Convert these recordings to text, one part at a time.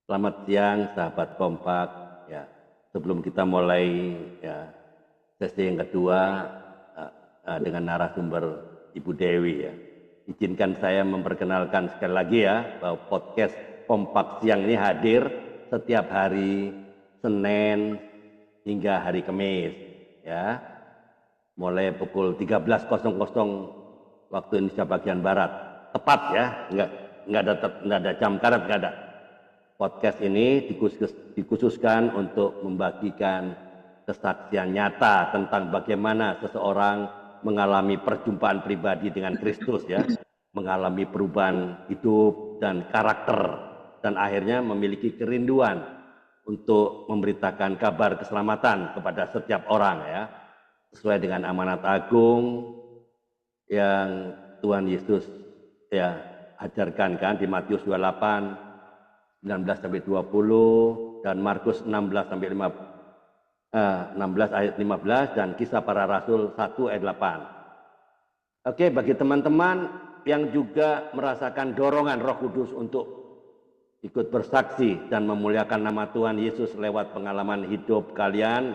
Selamat siang sahabat Kompak. Ya, sebelum kita mulai ya sesi yang kedua dengan narasumber Ibu Dewi ya. Izinkan saya memperkenalkan sekali lagi ya bahwa podcast Kompak siang ini hadir setiap hari Senin hingga hari Kamis ya. Mulai pukul 13.00 waktu Indonesia bagian barat. Tepat ya, enggak ada jam karet, enggak ada. Podcast ini dikhususkan untuk membagikan kesaksian nyata tentang bagaimana seseorang mengalami perjumpaan pribadi dengan Kristus ya, mengalami perubahan hidup dan karakter dan akhirnya memiliki kerinduan untuk memberitakan kabar keselamatan kepada setiap orang ya, sesuai dengan amanat agung yang Tuhan Yesus ya ajarkan kan di Matius 28 19-20 dan Markus 16 ayat 15 dan Kisah Para Rasul 1 ayat 8. Oke, bagi teman-teman yang juga merasakan dorongan Roh Kudus untuk ikut bersaksi dan memuliakan nama Tuhan Yesus lewat pengalaman hidup kalian,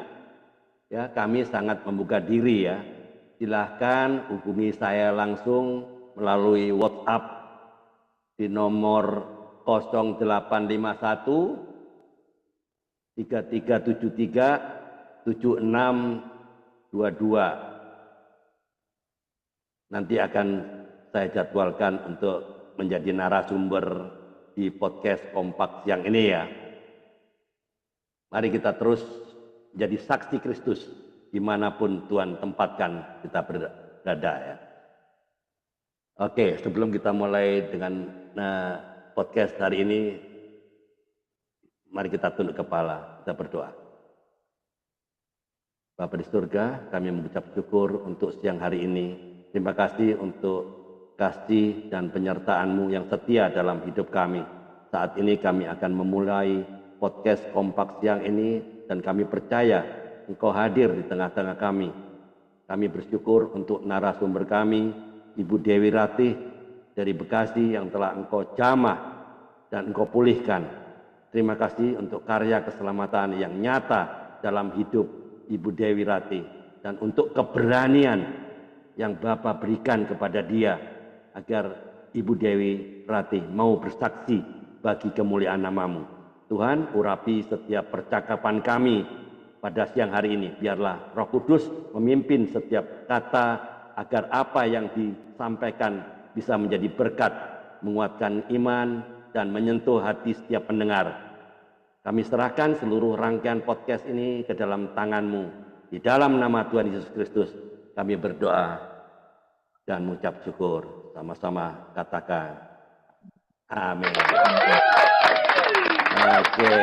ya kami sangat membuka diri ya. Silahkan hubungi saya langsung melalui WhatsApp di nomor 0851 3373 7622. Nanti akan saya jadwalkan untuk menjadi narasumber di podcast Kompak siang ini ya. Mari kita terus jadi saksi Kristus dimanapun Tuhan tempatkan kita berada ya. Oke, sebelum kita mulai dengan podcast hari ini, mari kita tunduk kepala, kita berdoa. Bapa di surga, kami mengucap syukur untuk siang hari ini. Terima kasih untuk kasih dan penyertaan-Mu yang setia dalam hidup kami. Saat ini kami akan memulai podcast Kompak siang ini dan kami percaya Engkau hadir di tengah-tengah kami. Kami bersyukur untuk narasumber kami, Ibu Dewi Ratih dari Bekasi yang telah Engkau jamah dan Engkau pulihkan. Terima kasih untuk karya keselamatan yang nyata dalam hidup Ibu Dewi Ratih dan untuk keberanian yang Bapa berikan kepada dia agar Ibu Dewi Ratih mau bersaksi bagi kemuliaan nama-Mu. Tuhan, urapi setiap percakapan kami pada siang hari ini. Biarlah Roh Kudus memimpin setiap kata agar apa yang disampaikan bisa menjadi berkat, menguatkan iman, dan menyentuh hati setiap pendengar. Kami serahkan seluruh rangkaian podcast ini ke dalam tangan-Mu. Di dalam nama Tuhan Yesus Kristus, kami berdoa dan mengucap syukur. Sama-sama katakan, amin. Oke.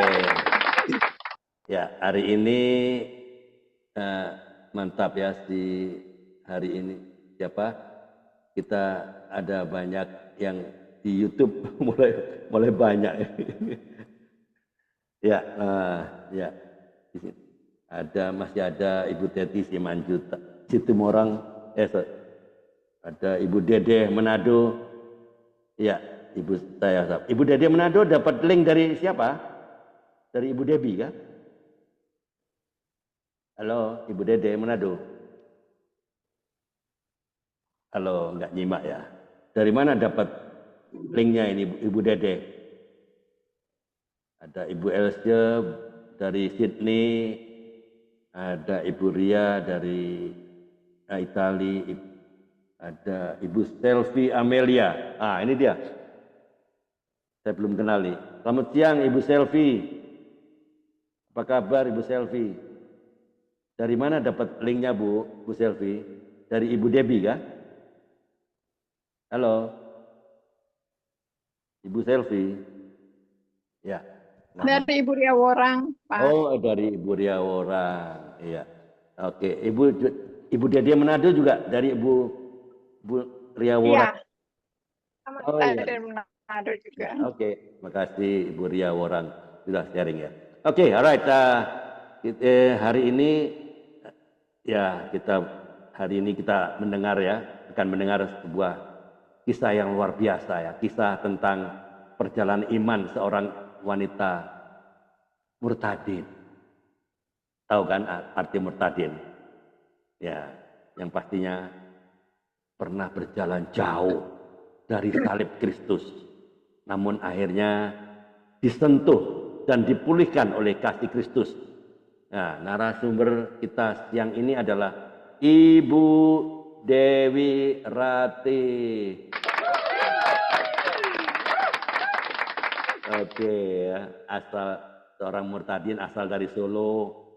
Ya, hari ini mantap ya di hari ini. Siapa? Kita ada banyak yang di YouTube mulai banyak. Ya, ya. Masih ada Ibu Teti Simanjuta, Situmorang, ada Ibu Dede Manado. Ya, Ibu Dede Manado dapat link dari siapa? Dari Ibu Debi kan? Halo, Ibu Dede Manado. Halo, enggak nyimak ya. Dari mana dapat linknya ini Ibu Dede? Ada Ibu Elsie dari Sydney, ada Ibu Ria dari Italia, ada Ibu Selvi Amelia. Ini dia. Saya belum kenal nih. Selamat siang Ibu Selvi. Apa kabar Ibu Selvi? Dari mana dapat linknya Bu Selvi? Dari Ibu Debi kah? Halo, Ibu Selvi. Ya. Dari Ibu Ria Worang, Pak. Oh, dari Ibu Ria Worang. Iya. Oke, Ibu Dede Manado juga dari Ibu Ria Worang. Iya. Dari Manado juga. Oke, makasih Ibu Ria Worang sudah sharing ya. Oke, alright. Hari ini kita akan mendengar sebuah kisah yang luar biasa ya, kisah tentang perjalanan iman seorang wanita murtadin. Tahu kan arti murtadin? Ya, yang pastinya pernah berjalan jauh dari salib Kristus, namun akhirnya disentuh dan dipulihkan oleh kasih Kristus. Nah, narasumber kita siang ini adalah Ibu Dewi Rati. Oke, ya. Asal seorang murtadin, asal dari Solo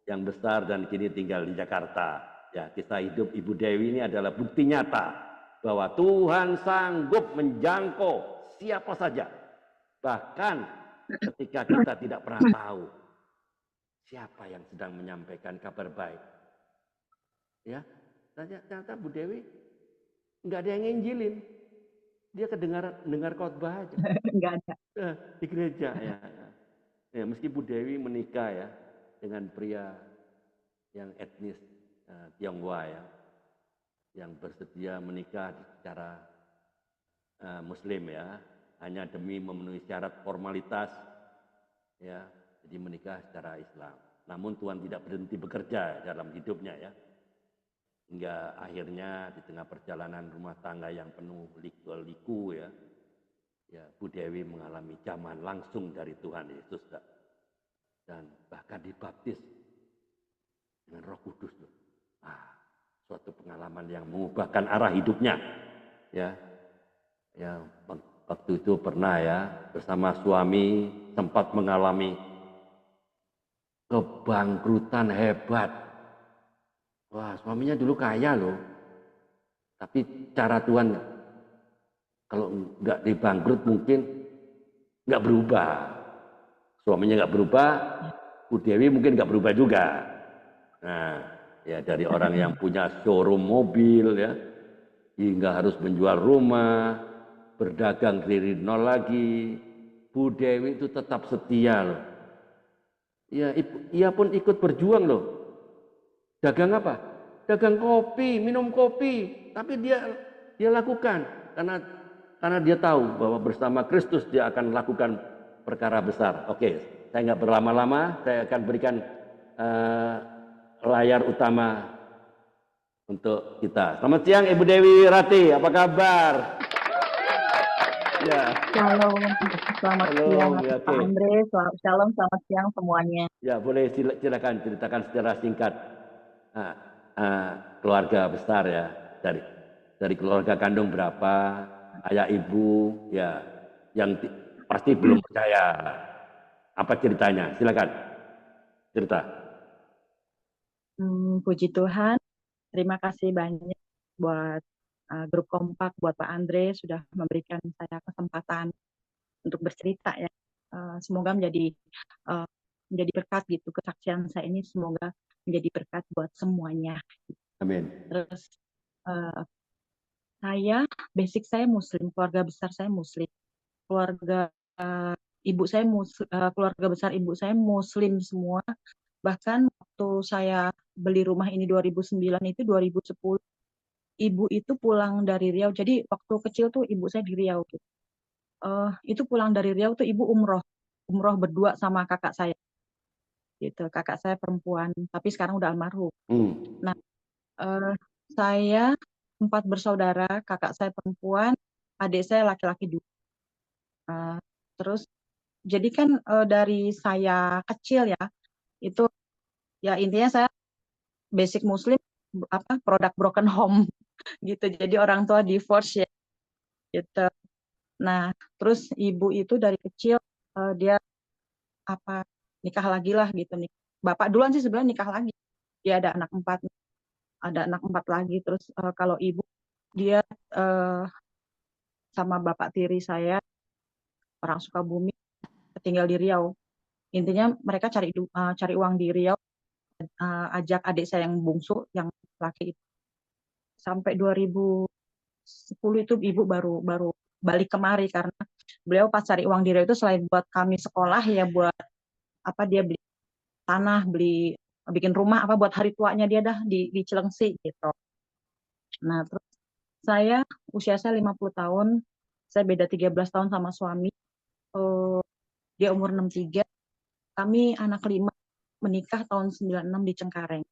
yang besar dan kini tinggal di Jakarta. Ya, kisah hidup Ibu Dewi ini adalah bukti nyata bahwa Tuhan sanggup menjangkau siapa saja. Bahkan ketika kita tidak pernah tahu siapa yang sedang menyampaikan kabar baik. Ya, ternyata Bu Dewi nggak ada yang nginjilin. Dia dengar khotbah aja. Enggak ada. Di gereja ya. Ya, meski Bu Dewi menikah ya dengan pria yang etnis Tionghoa ya, yang bersedia menikah secara Muslim ya, hanya demi memenuhi syarat formalitas ya, jadi menikah secara Islam. Namun Tuhan tidak berhenti bekerja dalam hidupnya ya, hingga akhirnya di tengah perjalanan rumah tangga yang penuh liku ya, ya Bu Dewi mengalami jaman langsung dari Tuhan Yesus dan bahkan dibaptis dengan Roh Kudus. Suatu pengalaman yang mengubahkan arah hidupnya. Ya, waktu itu pernah ya bersama suami sempat mengalami kebangkrutan hebat. Wah, suaminya dulu kaya loh, tapi cara Tuhan kalau nggak dibangkrut mungkin nggak berubah. Suaminya nggak berubah, Bu Dewi mungkin nggak berubah juga. Nah, ya dari orang yang punya showroom mobil ya, hingga harus menjual rumah, berdagang dari nol lagi, Bu Dewi itu tetap setia loh. Ya, ia pun ikut berjuang loh. Dagang apa? Dagang kopi, minum kopi, tapi dia lakukan karena dia tahu bahwa bersama Kristus dia akan lakukan perkara besar. Oke, saya nggak berlama-lama, saya akan berikan layar utama untuk kita. Selamat siang Ibu Dewi Rati, apa kabar? Ya. Shalom, selamat siang ya, Pak Andre, shalom, selamat siang semuanya. Ya, boleh silakan ceritakan secara singkat keluarga besar ya, dari keluarga kandung berapa, ayah ibu ya, yang pasti belum percaya. Apa ceritanya? Silakan cerita. Puji Tuhan, terima kasih banyak buat grup Kompak, buat Pak Andre sudah memberikan saya kesempatan untuk bercerita ya. Semoga menjadi berkat gitu, kesaksian saya ini semoga menjadi berkat buat semuanya. Amin. Terus saya basic saya Muslim, keluarga besar saya Muslim, keluarga ibu saya keluarga besar ibu saya Muslim semua. Bahkan waktu saya beli rumah ini 2009 itu 2010 ibu itu pulang dari Riau. Jadi waktu kecil tuh ibu saya di Riau gitu. Itu pulang dari Riau tuh ibu umroh berdua sama kakak saya. Gitu, kakak saya perempuan, tapi sekarang udah almarhum. Nah, saya 4 bersaudara, kakak saya perempuan, adik saya laki-laki 2. Terus jadi kan dari saya kecil ya, itu ya intinya saya basic Muslim, produk broken home gitu. Jadi orang tua divorce ya, gitu. Nah, terus ibu itu dari kecil dia nikah lagi lah gitu nih. Bapak duluan sih sebenarnya nikah lagi. Dia ada anak 4 lagi. Terus kalau ibu dia sama bapak tiri saya orang Sukabumi, tinggal di Riau. Intinya mereka cari uang di Riau, ajak adik saya yang bungsu, yang laki itu. Sampai 2010 itu ibu baru balik kemari karena beliau pas cari uang di Riau itu selain buat kami sekolah ya buat dia beli tanah, bikin rumah buat hari tuanya dia dah di Cilengsi gitu. Nah, terus usia saya 50 tahun, saya beda 13 tahun sama suami. dia umur 63, kami anak kelima, menikah tahun 96 di Cengkareng.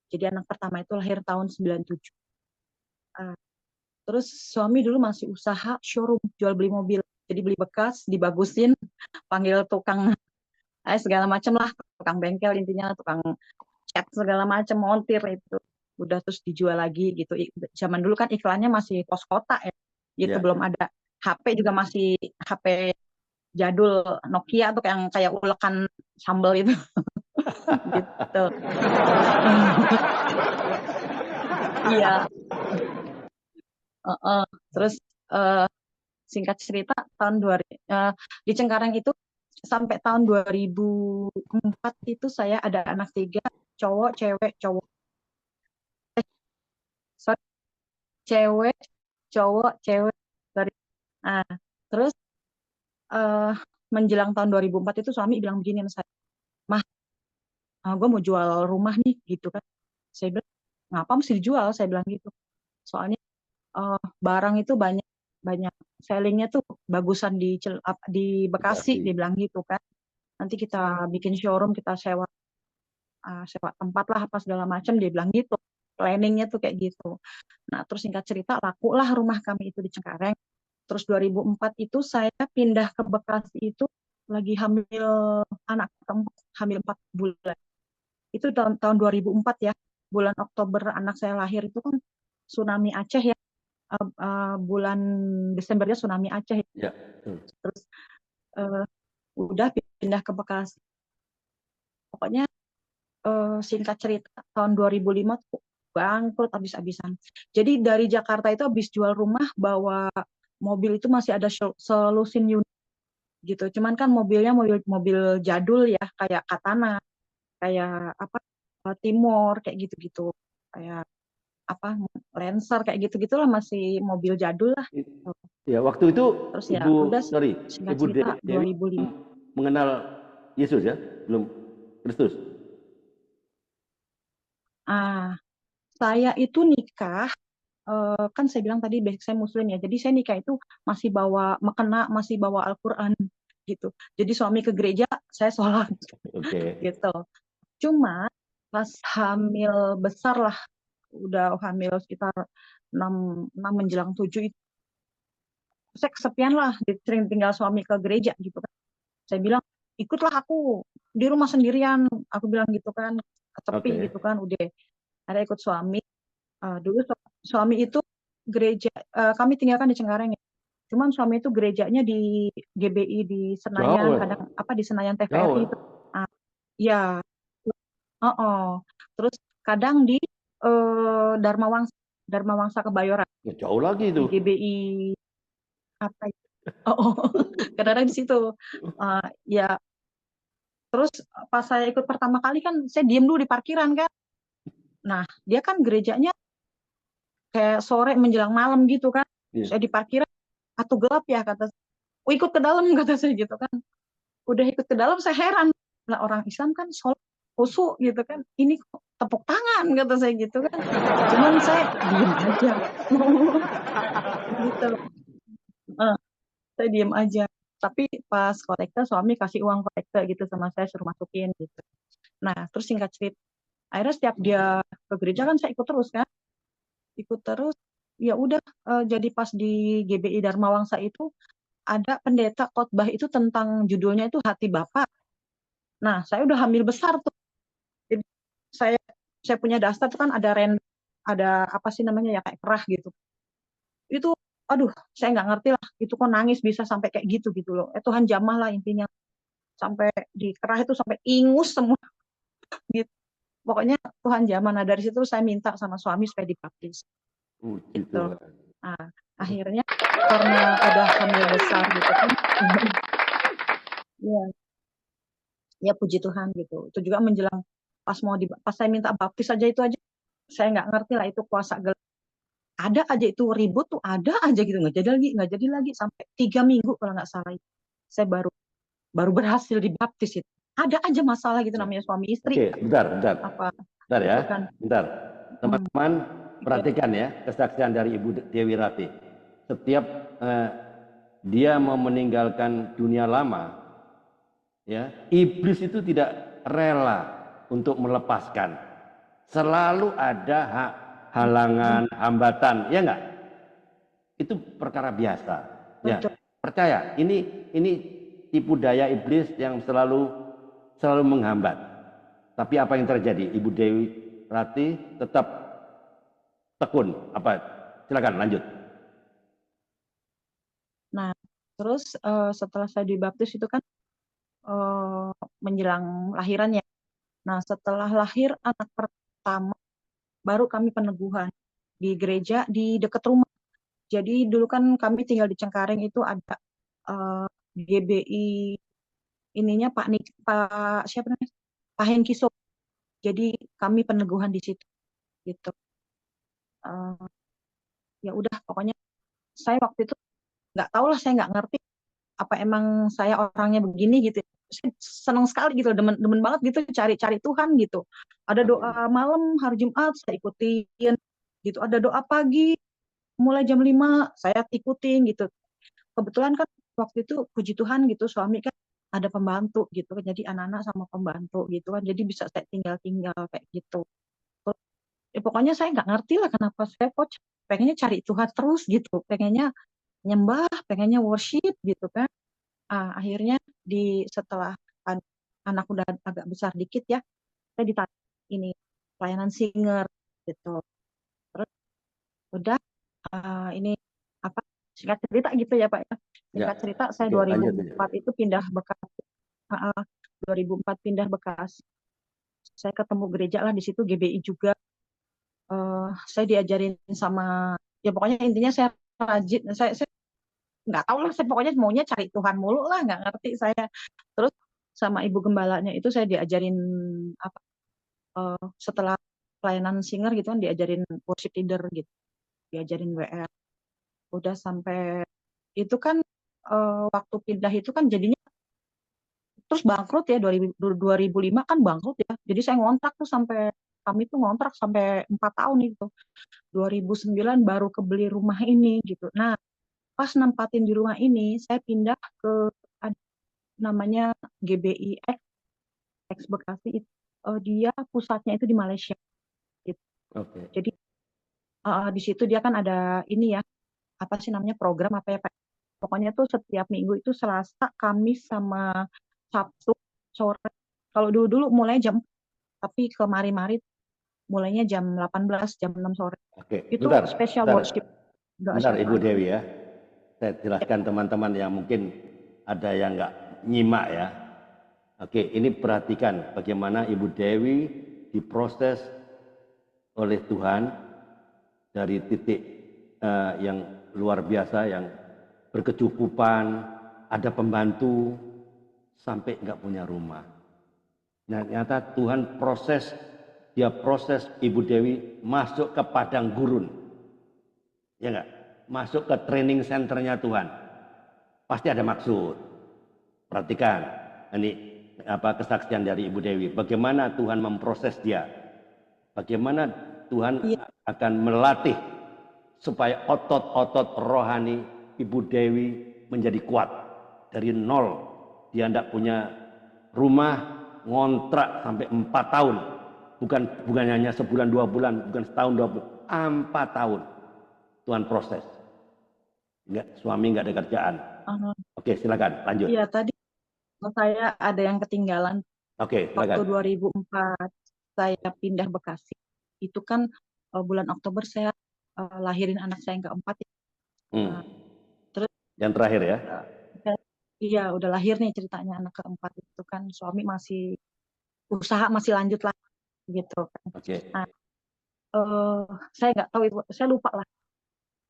Jadi anak pertama itu lahir tahun 97. Terus suami dulu masih usaha showroom jual beli mobil. Jadi beli bekas, dibagusin, panggil tukang segala macam lah, tukang bengkel intinya, tukang cat segala macam, montir itu. Udah terus dijual lagi gitu. Zaman dulu kan iklannya masih pos kota ya. Gitu Ya. belum ada. HP juga masih HP jadul Nokia tuh yang kayak ulekan sambal itu. Gitu. Iya. Terus singkat cerita tahun di Cengkareng itu sampai tahun 2004 itu saya ada anak 3, cowok, cewek, cowok. Sorry, cewek, cowok, cewek. Sorry. Nah, terus menjelang tahun 2004 itu suami bilang begini sama saya, "Mah, gue mau jual rumah nih," gitu kan. Saya bilang, "Ngapa mesti dijual?" Saya bilang gitu. Soalnya barang itu banyak sellingnya tuh bagusan di Bekasi, dia bilang gitu kan. Nanti kita bikin showroom, kita sewa tempat lah apa segala macam, dia bilang gitu. Planningnya tuh kayak gitu. Nah, terus singkat cerita lakulah rumah kami itu di Cengkareng. Terus 2004 itu saya pindah ke Bekasi itu lagi hamil anak keempat, hamil 4 bulan. Itu tahun 2004 ya. Bulan Oktober anak saya lahir itu kan tsunami Aceh ya. Bulan Desembernya tsunami Aceh. Ya. Terus udah pindah ke Bekasi. Pokoknya singkat cerita tahun 2005 tuh bangkrut habis-habisan. Jadi dari Jakarta itu habis jual rumah bawa mobil itu masih ada Solusin unit gitu. Cuman kan mobilnya mobil jadul ya, kayak Katana, kayak apa Timor kayak gitu-gitu. Kayak apa Lancer kayak gitu-gitulah, masih mobil jadul lah. Ya, waktu itu Terus ya Ibu, udah sorry, singkat Ibu cerita Dewi 2005. mengenal Yesus ya, belum Kristus. Saya itu nikah, kan saya bilang tadi basic saya muslim ya, jadi saya nikah itu masih bawa mekena, masih bawa Al-Quran gitu. Jadi suami ke gereja, saya sholat gitu. Cuma pas hamil besar lah, udah hamil sekitar 6 menjelang 7 itu, saya kesepian lah, sering tinggal suami ke gereja gitu kan. Saya bilang, ikutlah aku di rumah sendirian, aku bilang gitu kan, ke tepi gitu kan, udah ada ikut suami. Dulu suami itu gereja, kami tinggalkan di Cengkareng ya. Cuman suami itu gerejanya di GBI di Senayan, kadang apa di Senayan TVRI itu. Ya, terus kadang di Dharma Wangsa Kebayoran. Ya, jauh lagi itu. Di GBI apa itu? Kadang-kadang di situ. Ya, terus pas saya ikut pertama kali kan saya diem dulu di parkiran kan. Nah, dia kan gerejanya kayak sore menjelang malam gitu kan. Saya di parkiran, atau gelap ya kata, ikut ke dalam kata saya gitu kan. Udah ikut ke dalam saya heran, lah orang Islam kan sholat khusyuk gitu kan, ini kok tepuk tangan kata saya gitu kan. Cuman saya diem aja gitu. Saya diem aja. Tapi pas kolektor suami kasih uang kolektor gitu sama saya, suruh masukin gitu. Nah terus singkat cerita, akhirnya setiap dia ke gereja kan saya ikut terus kan, ikut terus. Ya udah, jadi pas di GBI Dharma Wangsa itu ada pendeta khotbah itu tentang, judulnya itu Hati Bapa. Nah saya udah hamil besar tuh. Jadi saya punya daster tuh kan ada apa sih namanya ya, kayak kerah gitu. Itu aduh saya nggak ngerti lah, itu kok nangis bisa sampai kayak gitu gitu loh. Tuhan jamah lah intinya, sampai di kerah itu sampai ingus semua gitu. Pokoknya Tuhan jamah. Nah dari situ saya minta sama suami supaya dibaptis gitu. Nah akhirnya karena udah hamil besar gitu kan, ya puji Tuhan gitu. Itu juga menjelang pas saya minta baptis aja, itu aja saya nggak ngerti lah, itu kuasa gelap. Ada aja itu ribut tuh, ada aja gitu, nggak jadi lagi sampai 3 minggu kalau nggak salah. Saya baru berhasil dibaptis itu. Ada aja masalah gitu, namanya suami istri. Oke, bentar ya, kan? Bentar. Teman-teman perhatikan ya kesaksian dari Ibu Dewi Rati. Setiap dia mau meninggalkan dunia lama, Ya, iblis itu tidak rela untuk melepaskan. Selalu ada halangan, hambatan, ya enggak? Itu perkara biasa. Ya, Betul. percaya. Ini tipu daya iblis yang selalu menghambat. Tapi apa yang terjadi? Ibu Dewi Rati tetap tekun. Apa? Silakan lanjut. Nah, terus setelah saya dibaptis itu kan menjelang lahiran ya. Nah, setelah lahir anak pertama, baru kami peneguhan di gereja di dekat rumah. Jadi dulu kan kami tinggal di Cengkareng, itu ada GBI ininya Pak siapa namanya? Pak Henkiso. Jadi kami peneguhan di situ gitu. Ya udah, pokoknya saya waktu itu nggak tahu lah, saya nggak ngerti apa emang saya orangnya begini gitu. Saya senang sekali gitu, demen banget gitu cari-cari Tuhan gitu. Ada doa malam hari Jumat saya ikutin gitu. Ada doa pagi mulai jam 5 saya ikutin gitu. Kebetulan kan waktu itu puji Tuhan gitu, suami kan ada pembantu gitu kan, jadi anak-anak sama pembantu gitu kan, jadi bisa saya tinggal-tinggal kayak gitu. Ya, pokoknya saya nggak ngerti lah kenapa saya kok pengennya cari Tuhan terus gitu, pengennya nyembah, pengennya worship gitu kan. Akhirnya setelah anak udah agak besar dikit ya, saya ditarik ini pelayanan singer gitu. Terus udah ini apa, singkat cerita gitu ya Pak ya. Singkat Ya, cerita saya oke, lanjut aja. 2004 itu pindah Bekasi. 2004 pindah Bekasi. Saya ketemu gereja lah di situ, GBI juga. Saya diajarin sama, ya pokoknya intinya saya rajin, saya nggak tahu lah, saya pokoknya maunya cari Tuhan mulu lah, nggak ngerti saya. Terus sama ibu gembalanya itu saya diajarin apa, setelah pelayanan singer gitu kan, diajarin worship leader gitu, diajarin WR. Udah sampai itu kan waktu pindah itu kan jadinya terus bangkrut ya, 2005 kan bangkrut ya. Jadi saya ngontrak tuh sampai, kami tuh ngontrak sampai 4 tahun itu. 2009 baru kebeli rumah ini gitu. Nah, pas nempatin di rumah ini, saya pindah ke namanya GBI X Bekasi. Dia pusatnya itu di Malaysia gitu. Oke. Jadi di situ dia kan ada ini ya, apa sih namanya, program apa ya Pak? Pokoknya tuh setiap minggu itu Selasa, Kamis sama Sabtu sore. Kalau dulu mulai jam, tapi kemari-mari mulainya jam 18, jam 6 sore. Oke, Itu bentar, special bentar, worship. bentar Ibu Dewi ya. Saya jelaskan teman-teman yang mungkin ada yang nggak nyimak ya. Oke, ini perhatikan bagaimana Ibu Dewi diproses oleh Tuhan dari titik yang luar biasa, yang berkecukupan, ada pembantu, sampai nggak punya rumah. Nah, ternyata Tuhan dia proses Ibu Dewi masuk ke padang gurun. Ya enggak? Masuk ke training centernya Tuhan. Pasti ada maksud. Perhatikan, ini kesaksian dari Ibu Dewi. Bagaimana Tuhan memproses dia. Bagaimana Tuhan akan melatih supaya otot-otot rohani Ibu Dewi menjadi kuat. Dari nol, dia tidak punya rumah, ngontrak sampai 4 tahun. Bukan hanya sebulan 2 bulan, bukan setahun 2 bulan, 4 tahun. Tuhan proses. Suami nggak ada kerjaan. Oke, silakan lanjut. Iya, tadi saya ada yang ketinggalan. Oke, Waktu silakan. 2004 saya pindah Bekasi. Itu kan bulan Oktober saya lahirin anak saya yang keempat. Terus yang terakhir ya? Iya, udah lahir nih ceritanya anak keempat itu kan, suami masih usaha, masih lanjut lah gitu kan. Oke. Nah, saya nggak tahu itu, saya lupa lah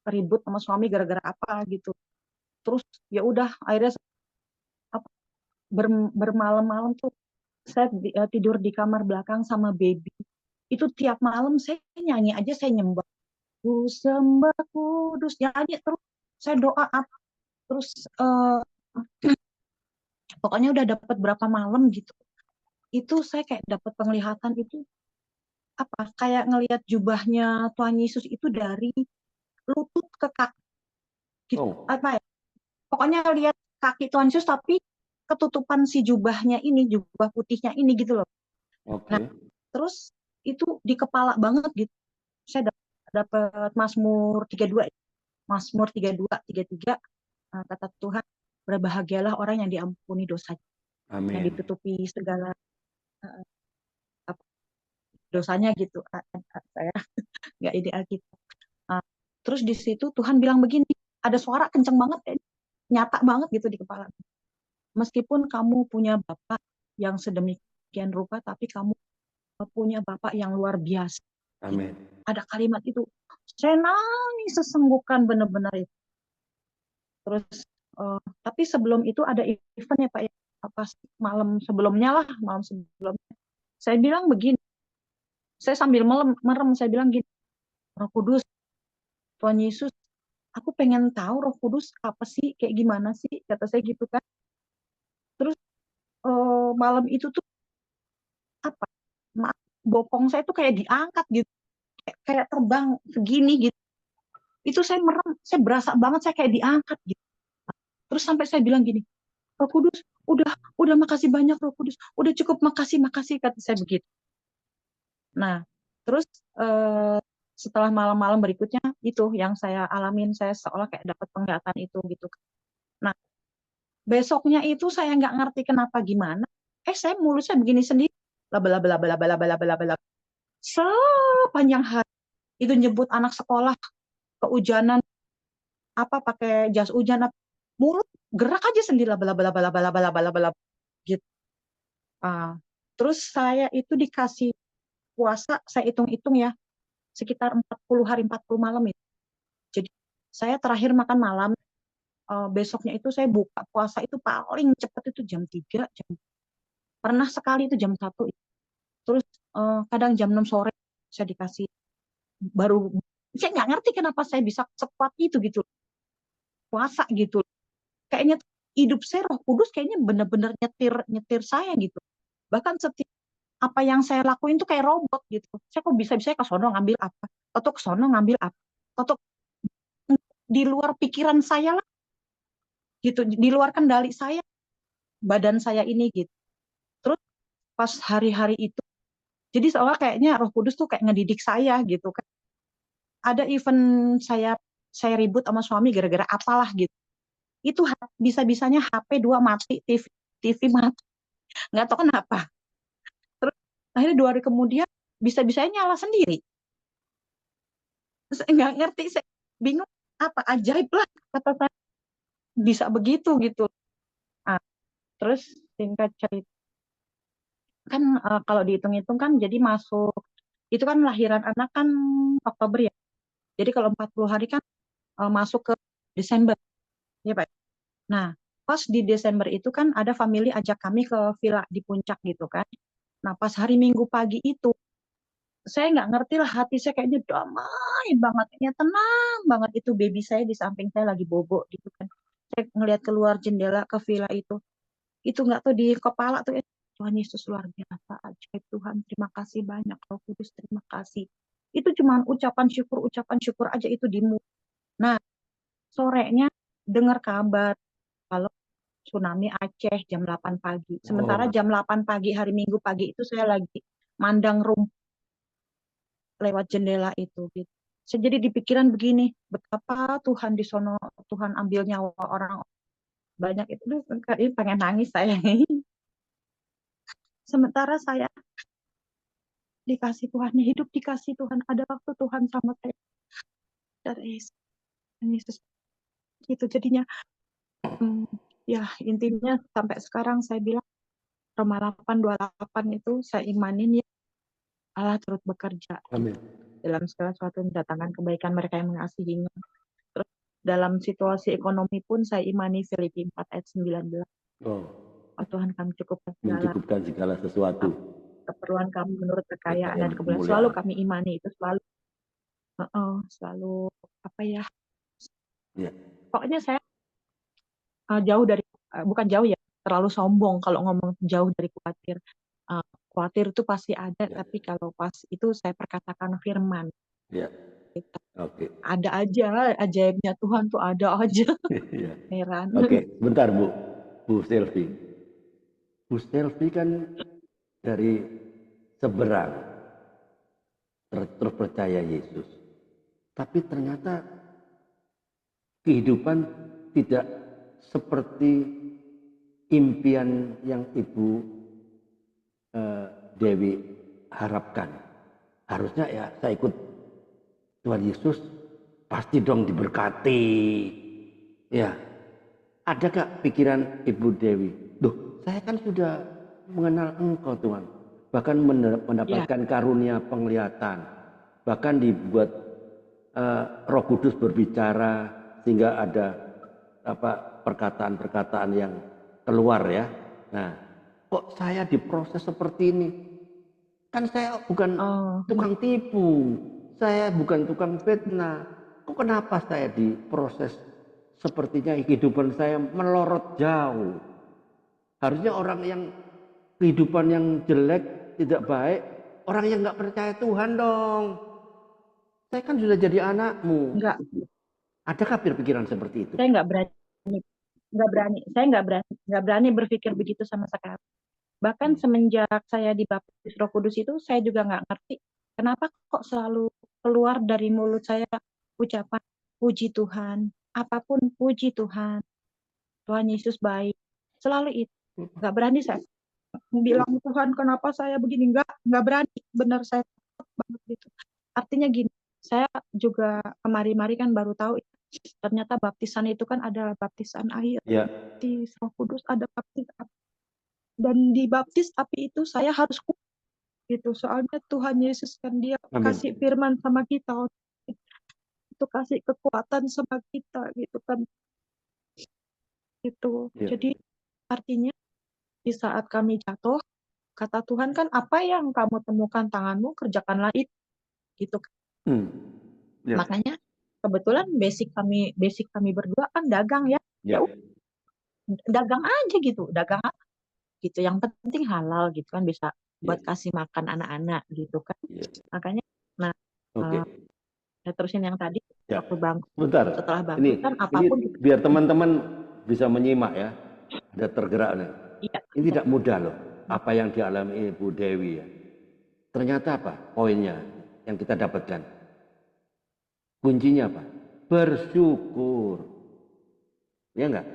ribut sama suami gara-gara apa gitu. Terus ya udah akhirnya bermalam-malam tuh saya tidur di kamar belakang sama baby. Itu tiap malam saya nyanyi aja, saya nyembah. Ku sembah kudus, nyanyi terus, saya doa apa. Terus pokoknya udah dapat berapa malam gitu. Itu saya kayak dapat penglihatan itu apa, kayak ngelihat jubahnya Tuhan Yesus itu dari lutut ke kaki gitu. Apa ya, pokoknya lihat kaki Tuhan Yesus tapi ketutupan si jubahnya ini, jubah putihnya ini gitu loh. Oke. Nah, terus itu di kepala banget gitu. Saya dapat Mazmur 32, Mazmur 32, 33, kata Tuhan, berbahagialah orang yang diampuni dosanya, yang Amin. ditutupi segala dosanya gitu. Saya nggak ini Alkitab. Terus di situ Tuhan bilang begini, ada suara kenceng banget, nyata banget gitu di kepala. Meskipun kamu punya Bapak yang sedemikian rupa, tapi kamu punya Bapak yang luar biasa. Amin. Ada kalimat itu, saya nangis sesenggukan benar-benar itu. Terus, tapi sebelum itu ada event ya Pak ya, pas malam sebelumnya lah, malam sebelumnya. Saya bilang begini, saya sambil merem, saya bilang gini, Roh Kudus, Tuhan Yesus, aku pengen tahu Roh Kudus apa sih, kayak gimana sih, kata saya gitu kan. Terus malam itu tuh apa, bokong saya tuh kayak diangkat gitu, kayak terbang segini gitu. Itu saya merem, saya berasa banget saya kayak diangkat gitu. Terus sampai saya bilang gini, Roh Kudus, udah makasih banyak Roh Kudus, udah cukup, makasih, kata saya begitu. Nah, terus setelah malam-malam berikutnya itu yang saya alamin, saya seolah kayak dapat penglihatan itu gitu. Nah, besoknya itu saya nggak ngerti kenapa gimana, saya mulusnya begini sendiri, laba laba laba laba laba laba laba laba. Sepanjang hari itu nyebut anak sekolah kehujanan, apa pakai jas hujan, apa, mulut gerak aja sendiri, laba laba laba laba laba laba laba laba gitu. Terus saya itu dikasih puasa, saya hitung-hitung ya, sekitar 40 hari 40 malam itu. Jadi saya terakhir makan malam, besoknya itu saya buka puasa itu paling cepat itu jam 3, pernah sekali itu jam 1. Terus kadang jam 6 sore saya dikasih, baru saya nggak ngerti kenapa saya bisa sekuat itu gitu, puasa gitu. Kayaknya hidup saya Roh Kudus kayaknya benar-benar nyetir saya gitu. Bahkan setiap apa yang saya lakuin tuh kayak robot gitu. Saya kok bisa-bisa ke sono ngambil apa, atau ke sono ngambil apa, atau di luar pikiran saya lah gitu, di luar kendali saya, badan saya ini gitu. Terus pas hari-hari itu, jadi seolah kayaknya Roh Kudus tuh kayak ngedidik saya gitu kan. Ada event saya ribut sama suami gara-gara apalah gitu. Itu bisa-bisanya HP 2 mati, TV mati. Nggak tahu kenapa. Terus akhirnya 2 hari kemudian bisa-bisanya nyala sendiri. Terus nggak ngerti, saya bingung, apa ajaib lah kata saya, bisa begitu gitu. Terus singkat cerita kan, kalau dihitung-hitung kan jadi masuk, itu kan lahiran anak kan Oktober ya. Jadi kalau 40 hari kan masuk ke Desember, ya Pak. Nah, pas di Desember itu kan ada family ajak kami ke villa di puncak gitu kan. Nah, pas hari Minggu pagi itu, saya nggak ngerti lah, hati saya kayaknya damai banget, kayaknya tenang banget, itu baby saya di samping saya lagi bobo gitu kan. Saya ngelihat keluar jendela ke villa itu nggak tahu di kepala tuh, Tuhan Yesus luar biasa, ajaib Tuhan, terima kasih banyak, Roh Kudus terima kasih. Itu cuma ucapan syukur aja itu di mulut. Nah, sorenya dengar kabar kalau tsunami Aceh jam 8 pagi. Sementara jam 8 pagi hari Minggu pagi itu saya lagi mandang rumput lewat jendela itu gitu. Saya jadi di pikiran begini, betapa Tuhan di sono, Tuhan ambil nyawa orang banyak itu. Pengen nangis saya. Sementara saya dikasih Tuhan, hidup dikasih Tuhan, ada waktu Tuhan sama saya. Dari Yesus gitu jadinya. Ya intinya sampai sekarang saya bilang Roma 8:28 itu saya imanin ya, Allah turut bekerja. Amin. Dalam segala sesuatu mendatangkan kebaikan mereka yang mengasihinya. Terus dalam situasi ekonomi pun saya imani Filipi 4 ayat 19. Tuhan kami mencukupkan segala sesuatu. Keperluan kami menurut kekayaan dan kemuliaan. Selalu kami imani itu, selalu apa ya? Ya. Pokoknya saya jauh dari, bukan jauh ya, terlalu sombong kalau ngomong jauh dari khawatir. Khawatir itu pasti ada, tapi kalau pas itu saya perkatakan firman. Ya. Oke. Ada aja ajaibnya Tuhan tuh, ada aja. Ya. Heran. Oke, bentar Bu Sylvie. Bu Selvi kan dari seberang terus percaya Yesus. Tapi ternyata kehidupan tidak seperti impian yang Ibu Dewi harapkan. Harusnya ya saya ikut Tuhan Yesus, pasti dong diberkati. Ya, ada gak pikiran Ibu Dewi? Duh, saya kan sudah mengenal Engkau Tuhan. Bahkan mendapatkan karunia penglihatan. Bahkan dibuat Roh Kudus berbicara sehingga ada perkataan-perkataan yang keluar ya. Nah, kok saya diproses seperti ini? Kan saya bukan tukang tipu, saya bukan tukang fitnah. Kok kenapa saya diproses sepertinya kehidupan saya melorot jauh? Harusnya orang yang kehidupan yang jelek, tidak baik, orang yang nggak percaya Tuhan dong. Saya kan sudah jadi anakmu. Enggak. Adakah pikiran seperti itu? Saya nggak berani. Saya nggak berani berpikir begitu sama sekali. Bahkan semenjak saya dibaptis Roh Kudus itu, saya juga nggak ngerti kenapa kok selalu keluar dari mulut saya ucapan puji Tuhan, apapun puji Tuhan, Tuhan Yesus baik, selalu itu. Nggak berani saya bilang Tuhan kenapa saya begini, nggak berani, benar saya takut banget gitu. Artinya gini, saya juga kemari-mari kan baru tahu ternyata baptisan itu kan ada baptisan air, di Roh Kudus ada baptisan. Dan di baptis api itu saya harus kuat gitu, soalnya Tuhan Yesus kan dia kasih firman sama kita itu kasih kekuatan sama kita gitu kan gitu. Jadi artinya di saat kami jatuh, kata Tuhan kan apa yang kamu temukan tanganmu kerjakanlah itu gitu kan. Makanya kebetulan basic kami berdua kan dagang ya. Ya dagang aja gitu, dagang gitu, yang penting halal gitu kan, bisa buat kasih makan anak-anak gitu kan. Makanya saya terusin yang tadi waktu setelah bangkrut kan apapun ini biar teman-teman bisa menyimak ya, ada tergerak nih. Ini tidak mudah loh apa yang dialami Ibu Dewi ya. Ternyata apa poinnya yang kita dapatkan? Kuncinya apa? Bersyukur. Ya enggak?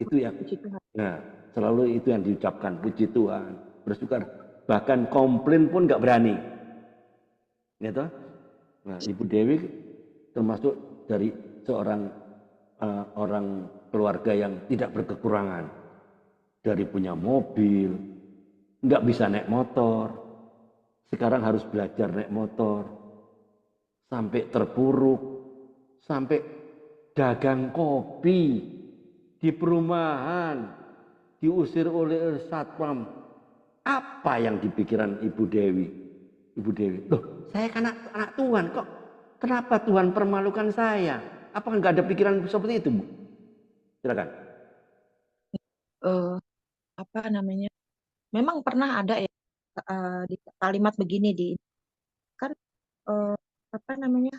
Itu yang selalu itu yang diucapkan, puji Tuhan, bersyukur. Bahkan komplain pun nggak berani. Gitu? Nah, Ibu Dewi termasuk dari seorang orang keluarga yang tidak berkekurangan. Dari punya mobil, nggak bisa naik motor, sekarang harus belajar naik motor, sampai terpuruk, sampai dagang kopi di perumahan, diusir oleh satpam. Apa yang dipikiran Ibu Dewi? Ibu Dewi, loh saya kan anak Tuhan kok, kenapa Tuhan permalukan saya? Apakah nggak ada pikiran seperti itu, Bu? Silakan. Apa namanya? Memang pernah ada ya di kalimat begini di kan apa namanya?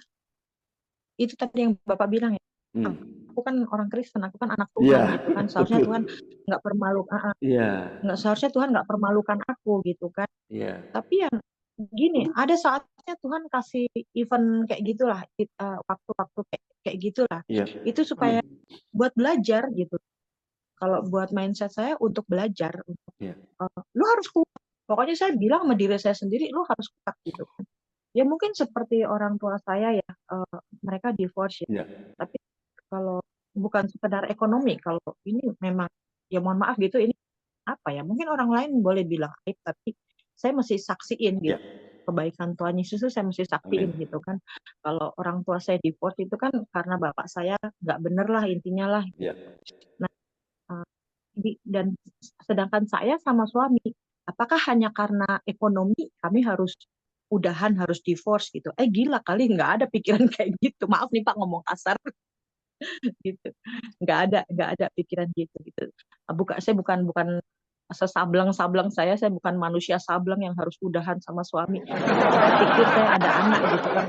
Itu tadi yang Bapak bilang ya. Aku kan orang Kristen, aku kan anak Tuhan gitu kan. Seharusnya Tuhan nggak seharusnya Tuhan nggak permalukan aku gitu kan. Tapi yang gini, ada saatnya Tuhan kasih event kayak gitulah, waktu-waktu kayak gitulah. Itu supaya buat belajar gitu. Kalau buat mindset saya untuk belajar, lu harus kuat. Pokoknya saya bilang sama diri saya sendiri, lu harus kuat gitu kan. Ya mungkin seperti orang tua saya ya, mereka divorce ya. Tapi kalau bukan sekedar ekonomi, kalau ini memang ya mohon maaf gitu, ini apa ya? Mungkin orang lain boleh bilang aib, tapi saya mesti saksiin gitu. Kebaikan Tuhan Yesus itu saya mesti saksiin gitu kan. Kalau orang tua saya divorce itu kan karena bapak saya nggak bener lah intinya lah. Nah, dan sedangkan saya sama suami, apakah hanya karena ekonomi kami harus udahan, harus divorce gitu? Gila kali, nggak ada pikiran kayak gitu. Maaf nih Pak ngomong kasar. Gitu, nggak ada pikiran gitu. Saya bukan sesableng saya bukan manusia sableng yang harus udahan sama suami. Saya pikir saya ada anak gitu kan.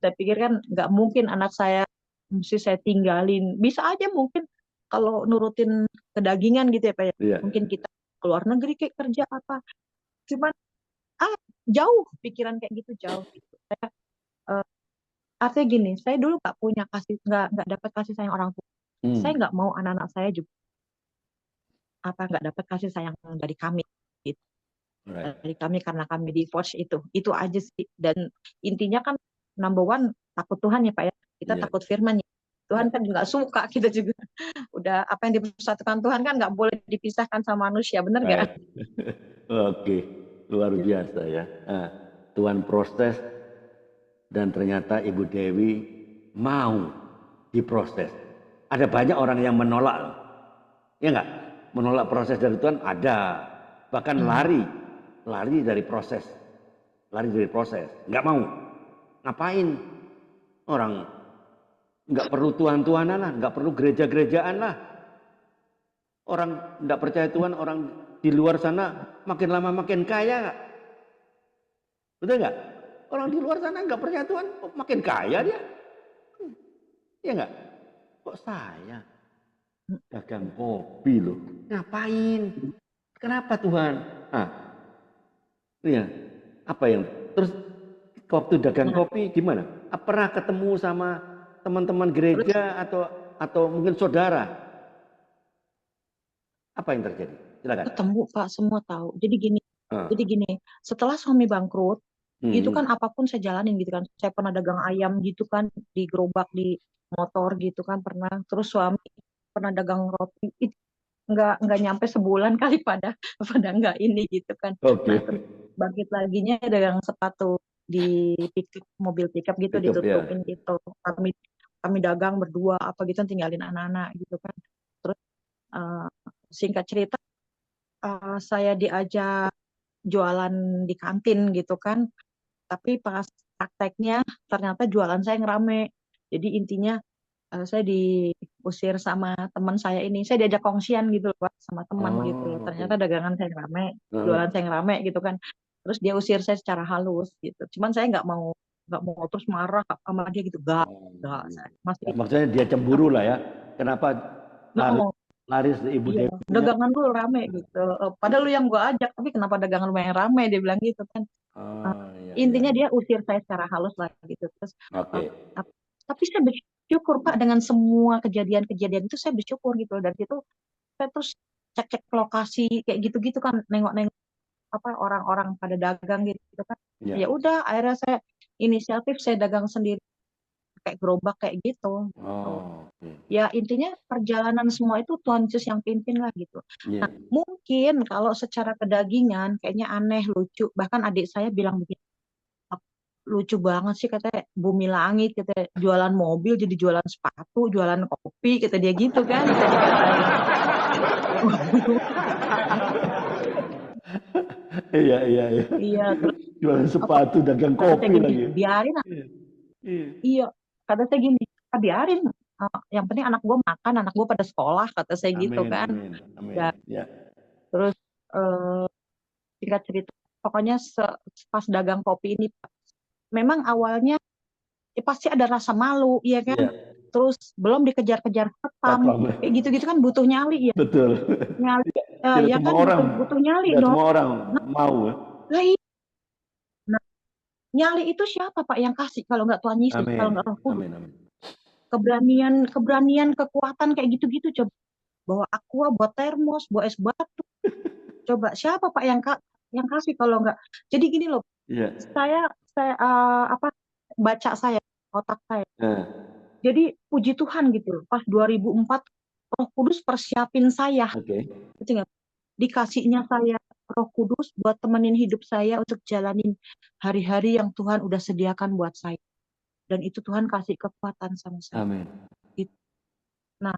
Saya pikir kan nggak mungkin anak saya mesti saya tinggalin. Bisa aja mungkin kalau nurutin kedagingan gitu ya Pak ya. Iya. Mungkin kita keluar negeri kayak kerja apa. Cuman jauh pikiran kayak gitu jauh gitu. Artinya gini, saya dulu nggak dapat kasih sayang orang tua. Saya nggak mau anak-anak saya juga nggak dapat kasih sayang dari kami gitu. Right. Dari kami karena kami divorce itu aja sih. Dan intinya kan number one takut Tuhan ya Pak ya. Kita Iya. takut firman ya. Tuhan kan nggak suka kita juga. Udah apa yang dipersatukan Tuhan kan nggak boleh dipisahkan sama manusia, bener nggak? Right. Oke, luar biasa ya. Tuhan proses dan ternyata Ibu Dewi mau diproses. Ada banyak orang yang menolak, ya nggak? Menolak proses dari Tuhan ada, bahkan lari dari proses, nggak mau. Ngapain? Orang nggak perlu Tuhan-Tuhanan lah, nggak perlu gereja-gerejaan lah. Orang nggak percaya Tuhan, orang di luar sana makin lama makin kaya nggak? Betul nggak? Orang di luar sana nggak percaya Tuhan, kok makin kaya dia? Iya nggak? Kok saya dagang kopi loh? Ngapain? Kenapa Tuhan? Iya. Apa yang terus waktu dagang kopi gimana? Pernah ketemu sama teman-teman gereja atau mungkin saudara? Apa yang terjadi? Silakan. Ketemu Pak, semua tahu. Jadi gini, setelah suami bangkrut, itu kan apapun saya jalanin gitu kan. Saya pernah dagang ayam gitu kan, di gerobak di motor gitu kan pernah. Terus suami pernah dagang roti. Itu nggak nyampe sebulan kali pada nggak ini gitu kan. Oke. Nah, bangkit laginya dagang sepatu di mobil pickup gitu, ditutupin gitu. Kami dagang berdua apa gitu, tinggalin anak-anak gitu kan. Terus singkat cerita, saya diajak jualan di kantin gitu kan, tapi pas prakteknya ternyata jualan saya ngerame. Jadi intinya saya diusir sama teman saya ini. Saya diajak kongsian gitu loh Pak, sama teman gitu loh. Ternyata dagangan saya ngerame, jualan saya ngerame gitu kan. Terus dia usir saya secara halus gitu. Cuman saya nggak mau terus marah sama dia gitu. Nggak. Masih. Maksudnya dia cemburu lah ya. Kenapa laris Ibu Dewi? Dagangan lu rame gitu. Padahal lu yang gua ajak, tapi kenapa dagangan lu yang rame? Dia bilang gitu kan. Intinya dia usir saya secara halus lah gitu. Terus, tapi saya bersyukur Pak dengan semua kejadian-kejadian itu, saya bersyukur gitu. Dan itu saya terus cek-cek lokasi kayak gitu-gitu kan, nengok-nengok apa orang-orang pada dagang gitu kan. Ya udah, akhirnya saya inisiatif, saya dagang sendiri kayak gerobak kayak gitu. Ya intinya perjalanan semua itu Tuhan Yesus yang pimpin lah gitu. Nah, mungkin kalau secara kedagingan kayaknya aneh, lucu. Bahkan adik saya bilang begini, lucu banget sih katanya, bumi langit, katanya jualan mobil jadi jualan sepatu, jualan kopi, kata dia gitu kan. Iya, terus jualan sepatu, dagang kopi lagi. Biarin. Iya, kata saya gini, biarin. Yang penting anak gue makan, anak gue pada sekolah, kata saya gitu kan. Ya. Terus singkat cerita, pokoknya pas dagang kopi ini, memang awalnya ya pasti ada rasa malu, ya kan. Terus belum dikejar-kejar satpam, kayak gitu-gitu kan butuh nyali ya. Betul. Nyali, ya kan butuh nyali dong. Semua orang mau. Nah, nyali itu siapa Pak yang kasih kalau nggak Tuhan Yesus, kalau nggak Roh Kudus? Keberanian, kekuatan kayak gitu-gitu, coba bawa aqua, bawa termos, bawa es batu. Coba siapa Pak yang kasih kalau nggak? Jadi gini loh, saya baca saya, otak saya. Jadi puji Tuhan gitu, pas 2004 Roh Kudus persiapin saya. Dikasihnya saya Roh Kudus buat temenin hidup saya untuk jalanin hari-hari yang Tuhan udah sediakan buat saya. Dan itu Tuhan kasih kekuatan sama saya. Amin. Nah,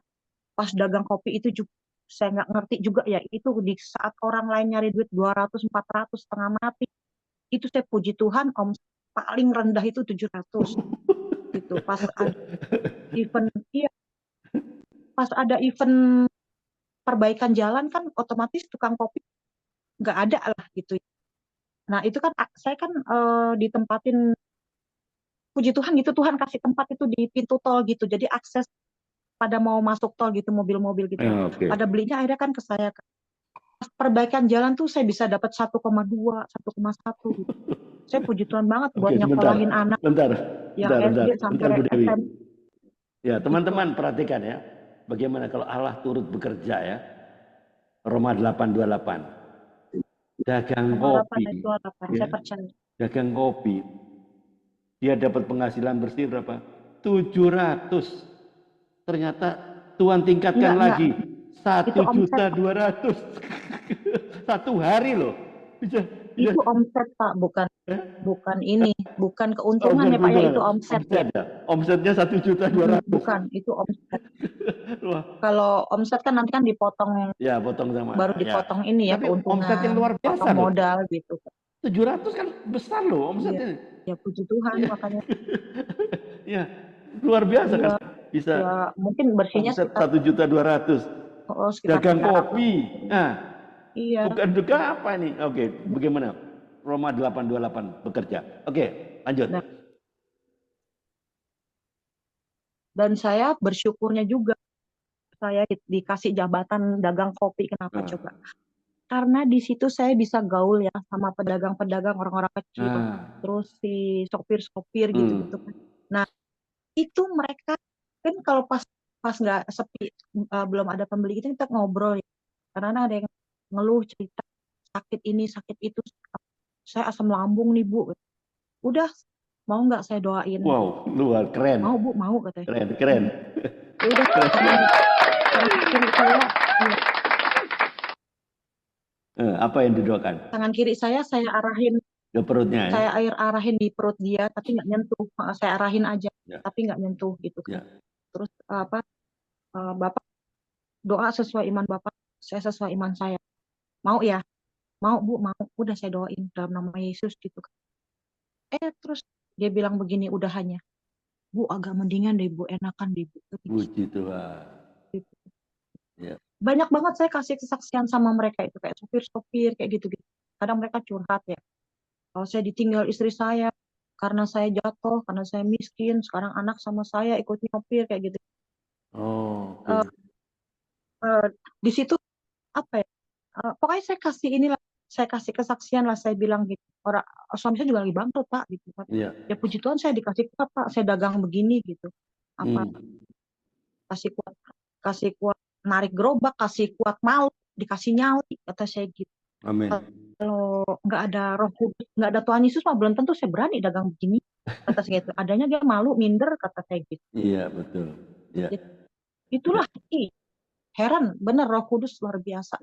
pas dagang kopi itu juga saya nggak ngerti juga ya, itu di saat orang lain nyari duit 200-400 setengah mati, itu saya puji Tuhan paling rendah itu 700 gitu. Pas ada event perbaikan jalan kan otomatis tukang kopi nggak ada lah gitu. Nah itu kan saya kan ditempatin puji Tuhan gitu, Tuhan kasih tempat itu di pintu tol gitu, jadi akses pada mau masuk tol gitu, mobil-mobil gitu, Oke. pada belinya akhirnya kan ke saya. Pas perbaikan jalan tuh saya bisa dapat 1,2, 1,1 gitu. Saya puji Tuhan banget buat Oke, sebentar. nyekolahin anak Bentar. yang Bentar, SD sampai Bu Dewi. SMP Ya, gitu. teman-teman perhatikan ya. Bagaimana kalau Allah turut bekerja ya. Roma 8:28. Dagang Roma kopi. 8 ayat 28, Ya. saya percaya. Dagang kopi. Dia dapat penghasilan bersih berapa? 700. Ternyata Tuhan tingkatkan Enggak. lagi. Itu omset, 1.200.000. Satu hari loh. Bisa. itu omset Pak, bukan ini, bukan keuntungan ya Pak ya, itu omset ya. Omsetnya 1.200.000. Bukan, itu omset. Wah. Kalau omset kan nanti kan dipotong, ya potong sama baru dipotong ini ya, tapi keuntungan, omset yang luar biasa potong loh. modal gitu. 700 kan besar loh omsetnya. Ya puji Tuhan makanya. Ya luar biasa kan bisa. Ya mungkin bersihnya omset sekitar 1.200.000. sekitar Dagang 300. kopi. Nah, Iya. bukan juga apa nih? Oke, bagaimana? Roma 8:28 bekerja. Oke, lanjut. Dan saya bersyukurnya juga saya dikasih jabatan dagang kopi. Kenapa coba? Karena di situ saya bisa gaul ya sama pedagang-pedagang, orang-orang kecil, terus si sopir-sopir gitu-gitu kan. Nah, itu mereka kan kalau pas nggak sepi, belum ada pembeli kita ngobrol ya. Karena ada yang ngeluh cerita sakit ini sakit itu, saya asam lambung nih Bu. Udah, mau nggak saya doain? Wow, luar keren. Mau Bu, mau katanya. Keren. Ya udah, tangan kiri saya, apa yang didoakan? tangan kiri saya arahin ke perutnya ya. Saya arahin di perut dia, tapi nggak nyentuh. Saya arahin aja, tapi nggak nyentuh gitu kan. Terus Bapak doa sesuai iman Bapak, saya sesuai iman saya. Mau ya? Mau Bu, mau. Udah saya doain dalam nama Yesus gitu kan. Terus dia bilang begini udahannya, Bu agak mendingan deh Bu, enakan deh Bu. Puji Tuhan. Gitu. Ya. Banyak banget saya kasih kesaksian sama mereka itu, kayak sopir-sopir kayak gitu-gitu. Kadang mereka curhat ya. Kalau saya ditinggal istri saya karena saya jatuh, karena saya miskin, sekarang anak sama saya ikut nyopir kayak gitu. Di situ apa ya? Pokoknya saya kasih kesaksian lah, saya bilang gitu. Orang suami saya juga lagi bangkrut Pak gitu kan. Ya puji Tuhan saya dikasih kuat Pak, saya dagang begini gitu. Apa kasih kuat narik gerobak, kasih kuat malu, dikasih nyali, kata saya gitu. Amin. Kalau nggak ada Roh Kudus, nggak ada Tuhan Yesus mah belum tentu saya berani dagang begini, kata saya gitu. Adanya dia malu, minder, kata saya gitu. Iya betul. Ya. Itulah heran, bener Roh Kudus luar biasa.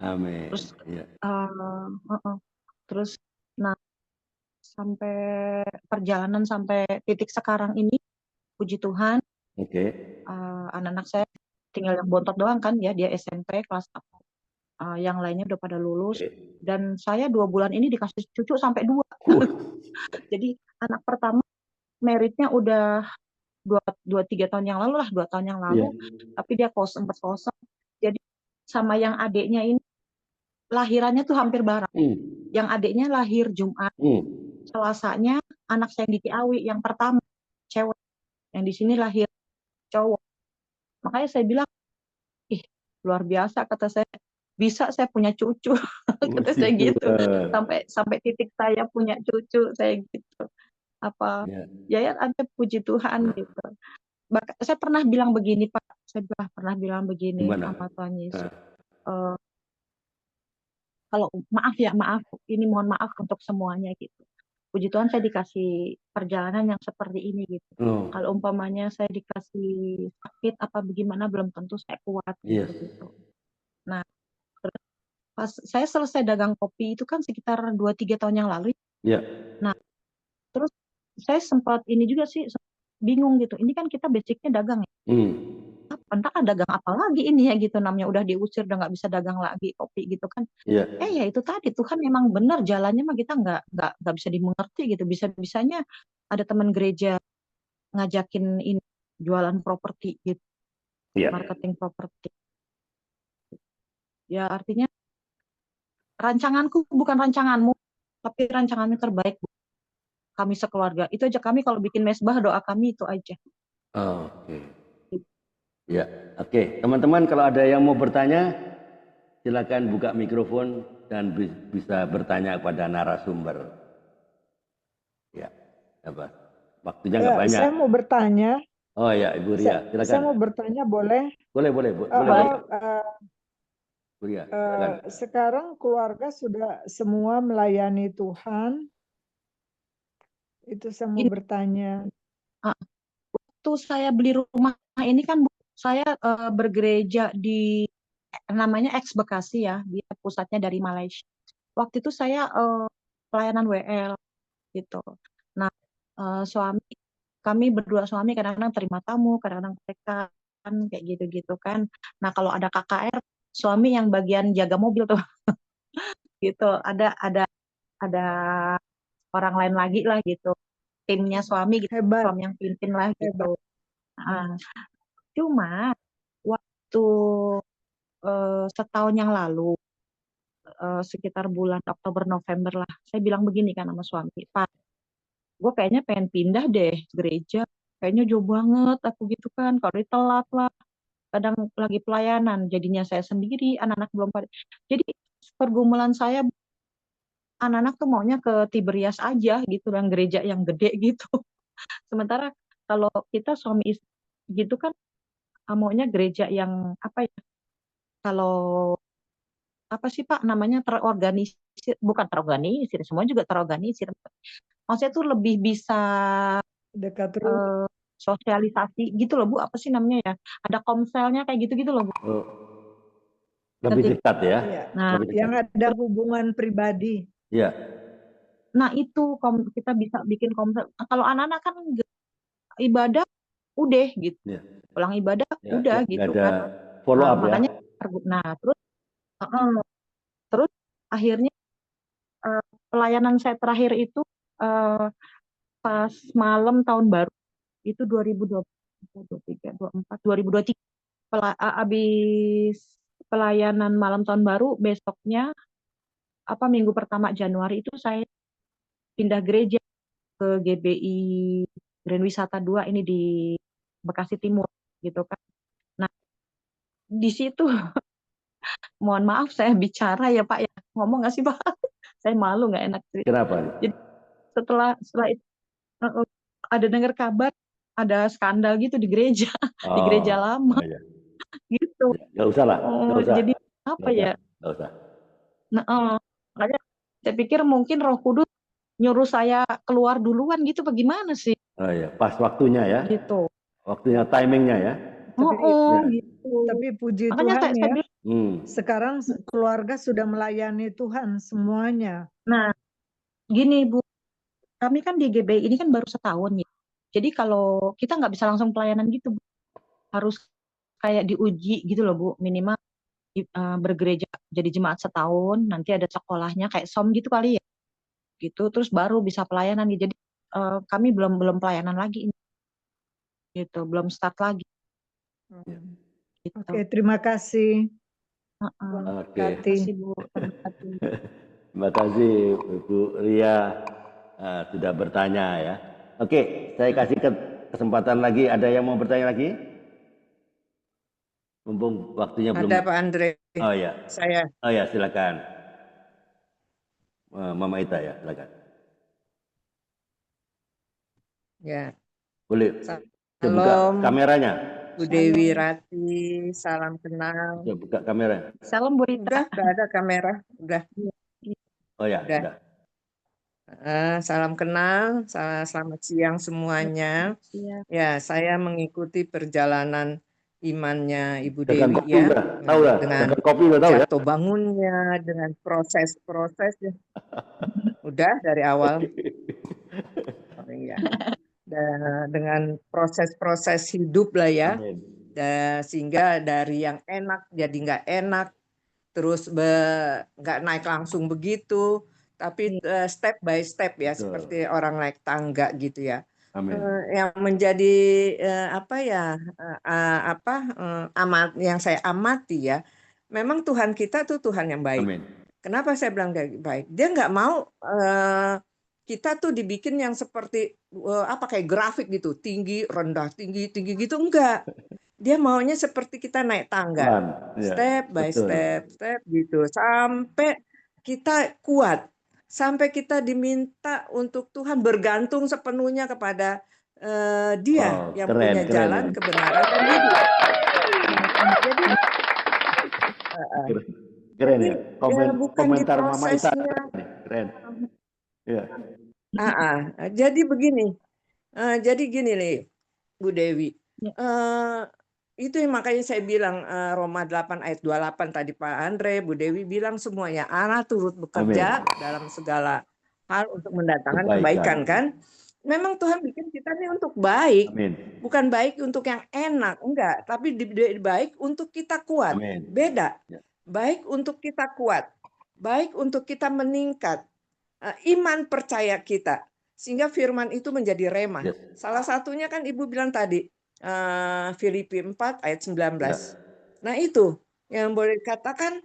Amin. Terus, ya. Terus, nah sampai perjalanan sampai titik sekarang ini, puji Tuhan. Anak-anak saya tinggal yang bontot doang kan ya, dia SMP kelas 1. Yang lainnya udah pada lulus. Dan saya 2 bulan ini dikasih cucu sampai 2. Jadi anak pertama meritnya udah 2-3 tahun yang lalu lah, 2 tahun yang lalu. Tapi dia sempat kosong. Jadi sama yang adiknya ini lahirannya tuh hampir bareng. Yang adiknya lahir Jumat. Selasanya anak saya di Ciawi yang pertama cewek. Yang di sini lahir cowok. Makanya saya bilang, luar biasa kata saya. Bisa saya punya cucu, kata saya gitu. Sampai titik saya punya cucu, saya gitu. Ya ada puji Tuhan gitu. Saya pernah bilang begini Pak, sama Tuhan Yesus. Kalau maaf, ini mohon maaf untuk semuanya gitu. Puji Tuhan saya dikasih perjalanan yang seperti ini gitu. Kalau umpamanya saya dikasih sakit apa bagaimana belum tentu saya kuat gitu. Nah, pas saya selesai dagang kopi itu kan sekitar 2-3 tahun yang lalu. Nah, terus saya sempat ini juga sih bingung gitu. Ini kan kita basicnya dagang ya. Entah dagang apa lagi ini ya gitu, namanya udah diusir, udah nggak bisa dagang lagi kopi gitu kan. Ya itu tadi Tuhan memang benar jalannya mah kita nggak bisa dimengerti gitu. Bisa-bisanya ada teman gereja ngajakin ini jualan properti gitu. Marketing properti. Ya artinya rancanganku bukan rancanganmu, tapi rancanganmu terbaik. kami sekeluarga. Itu aja, kami kalau bikin mesbah doa kami itu aja. Oke. Ya, oke. Teman-teman kalau ada yang mau bertanya, silakan buka mikrofon dan bisa bertanya kepada narasumber. Ya, apa? Waktunya nggak Ya, banyak. saya mau bertanya. Oh ya, Ibu Ria, silakan. Saya mau bertanya, boleh? Boleh, boleh, Bu Ria, silakan. Sekarang keluarga sudah semua melayani Tuhan. Itu saya mau bertanya. Waktu saya beli rumah ini kan Bu, saya bergereja di namanya Ex Bekasi ya, dia pusatnya dari Malaysia. Waktu itu saya pelayanan WL gitu. Nah, kami berdua suami kadang-kadang terima tamu, kadang-kadang mereka kan kayak gitu-gitu kan. Nah, kalau ada KKR, suami yang bagian jaga mobil tuh. Gitu. Ada orang lain lagi lah gitu. Timnya suami gitu, Hebat. suami yang pimpin lah gitu. Hebat. Cuma waktu setahun yang lalu, sekitar bulan Oktober November lah, saya bilang begini kan sama suami, Pak, gue kayaknya pengen pindah deh gereja, kayaknya jauh banget aku gitu kan, kalau ditelat lah, kadang lagi pelayanan, jadinya saya sendiri, anak-anak belum pada. Jadi pergumulan saya, anak-anak tuh maunya ke Tiberias aja gitu, yang gereja yang gede gitu. Sementara kalau kita suami istri gitu kan, maunya gereja yang apa ya? Kalau apa sih Pak namanya, terorganisir, bukan terorganisir, semua juga terorganisir. Maksudnya tuh lebih bisa Dekat terus. sosialisasi gitu loh Bu, apa sih namanya ya? Ada komselnya kayak gitu-gitu loh Bu. Lebih dekat ya. Iya. Nah, lebih dekat. Yang ada hubungan pribadi. Iya. Nah itu kita bisa bikin komsel. Kalau anak-anak kan ibadah udah gitu, Ya. pulang ibadah Ya, udah nggak gitu ada kan. follow up Makanya, ya. terus akhirnya pelayanan saya terakhir itu pas malam tahun baru itu 2023, 24, 2023. Habis pelayanan malam tahun baru, besoknya minggu pertama Januari itu saya pindah gereja ke GBI Grand Wisata 2 ini di Bekasi Timur gitu kan. Nah, di situ mohon maaf saya bicara ya Pak ya. Ngomong nggak sih Pak? Saya malu nggak enak. Kenapa? Jadi setelah itu ada dengar kabar ada skandal gitu di gereja, di gereja lama. Iya. Gitu. Nggak usah lah. Nggak usah. Jadi apa ya? Nggak usah. Nah, makanya saya pikir mungkin Roh Kudus nyuruh saya keluar duluan gitu, bagaimana sih? Oh iya, pas waktunya ya. Gitu. Waktunya, timingnya ya. Gitu. Tapi puji Makanya Tuhan saya ya. bilang, sekarang keluarga sudah melayani Tuhan semuanya. Nah, gini Bu, kami kan di GBI ini kan baru setahun ya. Jadi kalau kita nggak bisa langsung pelayanan gitu, Bu. Harus kayak diuji gitu loh Bu, minimal bergereja jadi jemaat setahun, nanti ada sekolahnya kayak SOM gitu kali ya. Gitu, terus baru bisa pelayanan. Jadi kami belum pelayanan lagi ini. Gitu, belum start lagi. Gitu. Oke, terima kasih. Oke. Terima kasih Bu. Terima kasih Ibu Ria sudah bertanya ya. Oke, saya kasih kesempatan lagi. Ada yang mau bertanya lagi? Mumpung waktunya belum. Ada Pak Andre. Oh ya. Saya. Oh ya, silakan. Mama Ita ya, silakan. Ya. Boleh. Salam. Buka kameranya. Bu Dewi Rati, salam kenal. Coba buka kamera. Salam Bu Rita. Udah, nggak ada kamera. Udah. Oh ya, udah. Salam kenal, selamat siang semuanya. Ya, saya mengikuti perjalanan imannya Ibu Dewi ya, dengan jatuh bangunnya, dengan proses-prosesnya. Udah dari awal. Dengan proses-proses hidup lah ya, sehingga dari yang enak jadi nggak enak, terus nggak naik langsung begitu, tapi step by step ya. Betul. Seperti orang naik tangga gitu ya. Yang menjadi yang saya amati ya, memang Tuhan kita tuh Tuhan yang baik. Amin. Kenapa saya bilang baik? Dia nggak mau kita tuh dibikin yang seperti kayak grafik gitu, tinggi, rendah, tinggi, tinggi gitu, enggak. Dia maunya seperti kita naik tangga, Pelan, ya, step by betul. step gitu, sampai kita kuat, sampai kita diminta untuk Tuhan bergantung sepenuhnya kepada Dia Wow, yang keren, punya keren jalan ya. kebenaran dan hidup. Jadi, Keren jadi ya. Komen, bukan di komentar Mama Ita prosesnya. keren. Ya, Jadi begini, jadi gini nih, Bu Dewi. Ya. Itu yang makanya saya bilang Roma 8 ayat 28 tadi Pak Andre, Bu Dewi bilang semuanya, Allah turut bekerja dalam segala hal untuk mendatangkan kebaikan kan. Memang Tuhan bikin kita nih untuk baik, amin. bukan baik untuk yang enak, enggak, tapi baik untuk kita kuat. Amin. Beda. Ya. Baik untuk kita kuat, baik untuk kita meningkat, iman percaya kita, sehingga firman itu menjadi rema. Yes. Salah satunya kan Ibu bilang tadi, Filipi 4 ayat 19. Ya. Nah itu yang boleh dikatakan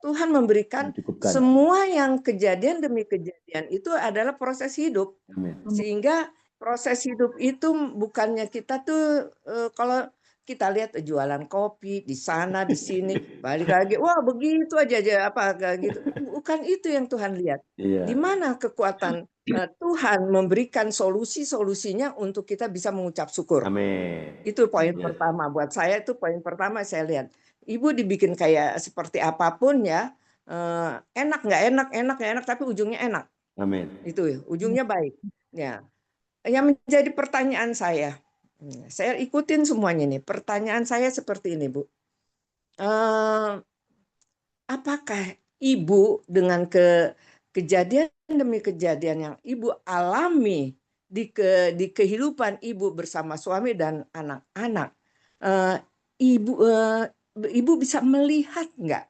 Tuhan memberikan Mencukupkan. semua yang kejadian demi kejadian itu adalah proses hidup. Amin. Sehingga proses hidup itu bukannya kita tuh kalau kita lihat jualan kopi di sana di sini balik lagi wah begitu aja apa kayak gitu, bukan itu yang Tuhan lihat. Iya. Di mana kekuatan Tuhan memberikan solusinya untuk kita bisa mengucap syukur. Amin. Itu poin Yes. pertama buat saya, itu poin pertama saya lihat. Ibu dibikin kayak seperti apapun ya, enak nggak enak, enak nggak enak, tapi ujungnya enak. Amin. Itu ya, ujungnya baik. Ya, yang menjadi pertanyaan saya ikutin semuanya nih. Pertanyaan saya seperti ini, Bu. Apakah Ibu dengan kejadian demi kejadian yang Ibu alami di kehidupan Ibu bersama suami dan anak-anak, Ibu bisa melihat nggak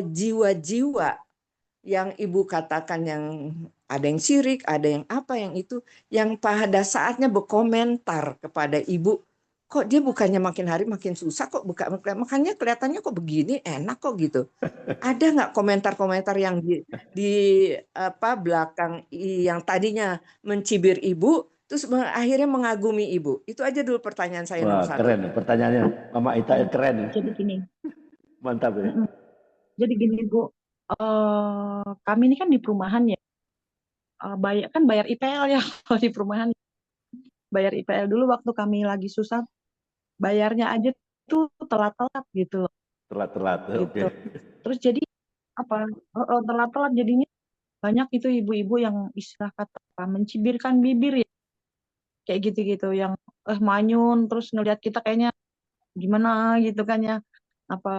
jiwa-jiwa yang Ibu katakan yang ada yang syirik, ada yang apa yang itu, yang pada saatnya berkomentar kepada Ibu, kok dia bukannya makin hari makin susah, kok makanya kelihatannya kok begini, enak kok gitu. Ada nggak komentar-komentar yang di belakang yang tadinya mencibir Ibu, terus akhirnya mengagumi Ibu? Itu aja dulu pertanyaan saya. Wah, nomor 1. keren pertanyaannya Mama Ita, keren. Jadi gini. Mantap ya. Jadi gini Bu, kami ini kan di perumahan ya, bayar IPL ya kalau di perumahan. Bayar IPL dulu waktu kami lagi susah, bayarnya aja tuh telat-telat gitu loh. Telat-telat. Gitu. Oke. Terus jadi telat-telat jadinya banyak itu ibu-ibu yang istilah kata mencibirkan bibir ya, kayak gitu-gitu yang manyun terus ngelihat kita kayaknya gimana gitu kan ya, apa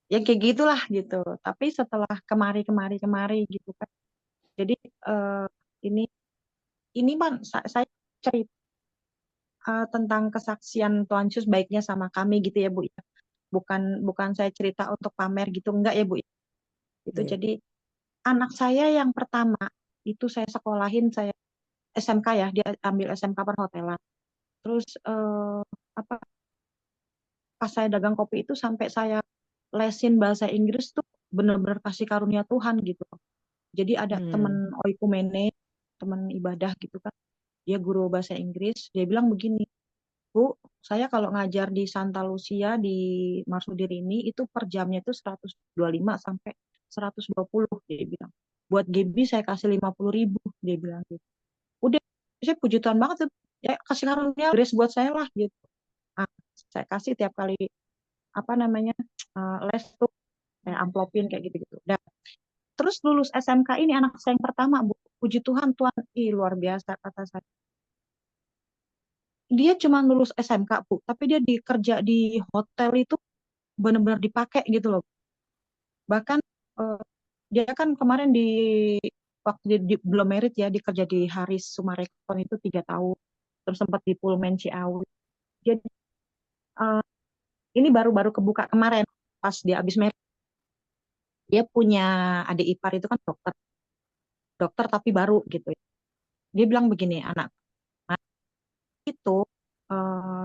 ya kayak gitulah gitu. Tapi setelah kemari gitu kan, jadi ini man saya cerita tentang kesaksian Tuhan Yesus baiknya sama kami gitu ya Bu ya. Bukan saya cerita untuk pamer gitu, enggak ya Bu. Itu jadi anak saya yang pertama itu saya sekolahin, saya SMK ya, dia ambil SMK perhotelan. Terus pas saya dagang kopi itu sampai saya lesin bahasa Inggris tuh bener-bener kasih karunia Tuhan gitu. Jadi ada teman oikumene, teman ibadah gitu kan, dia guru bahasa Inggris, dia bilang begini, Bu, saya kalau ngajar di Santa Lucia di Marsudiri ini itu per jamnya itu 125 sampai 120 dia bilang. Buat GB saya kasih 50.000 dia bilang gitu. Udah, saya puji Tuhan banget tuh. Ya kasih karunia grace buat saya lah gitu. Saya kasih tiap kali les tuh saya amplopin kayak gitu-gitu. Udah. Terus lulus SMK ini anak saya yang pertama, Bu. Puji Tuhan, luar biasa kata saya. Dia cuma lulus SMK, Bu, tapi dia kerja di hotel itu benar-benar dipakai gitu loh. Bahkan dia kan kemarin waktu belum merit ya, dikerja di Haris Sumarekon itu 3 tahun, terus sempat di Pullman Ciawi. Jadi ini baru-baru kebuka kemarin pas dia habis merit. Dia punya adik ipar itu kan dokter tapi baru gitu. Dia bilang begini, anak itu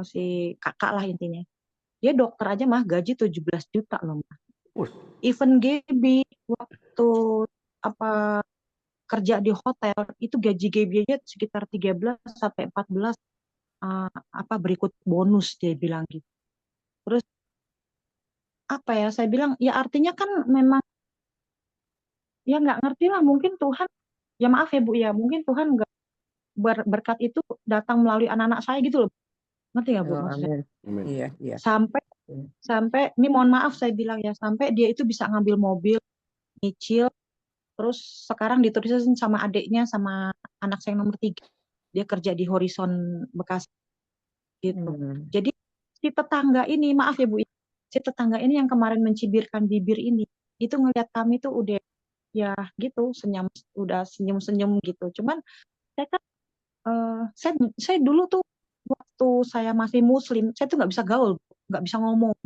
si kakak lah intinya. Dia dokter aja mah gaji 17 juta loh mah. Even GB waktu apa kerja di hotel itu gaji-gajinya sekitar 13 sampai 14 apa berikut bonus dia bilang gitu. Terus apa ya saya bilang ya artinya kan memang ya nggak ngerti lah mungkin Tuhan ya maaf ya Bu ya mungkin Tuhan nggak berkat itu datang melalui anak-anak saya gitu loh. Ngerti nggak Bu Oh, maksudnya? amin. Amin. Iya, iya. Sampai ini mohon maaf saya bilang ya sampai dia itu bisa ngambil mobil nyicil terus sekarang diterusin sama adiknya sama anak saya yang nomor 3 dia kerja di Horizon Bekasi gitu. Jadi si tetangga ini maaf ya Bu si tetangga ini yang kemarin mencibirkan bibir ini itu ngelihat kami tuh udah ya gitu udah senyum-senyum gitu. Cuman saya kan saya dulu tuh waktu saya masih muslim saya tuh nggak bisa gaul nggak bisa ngomong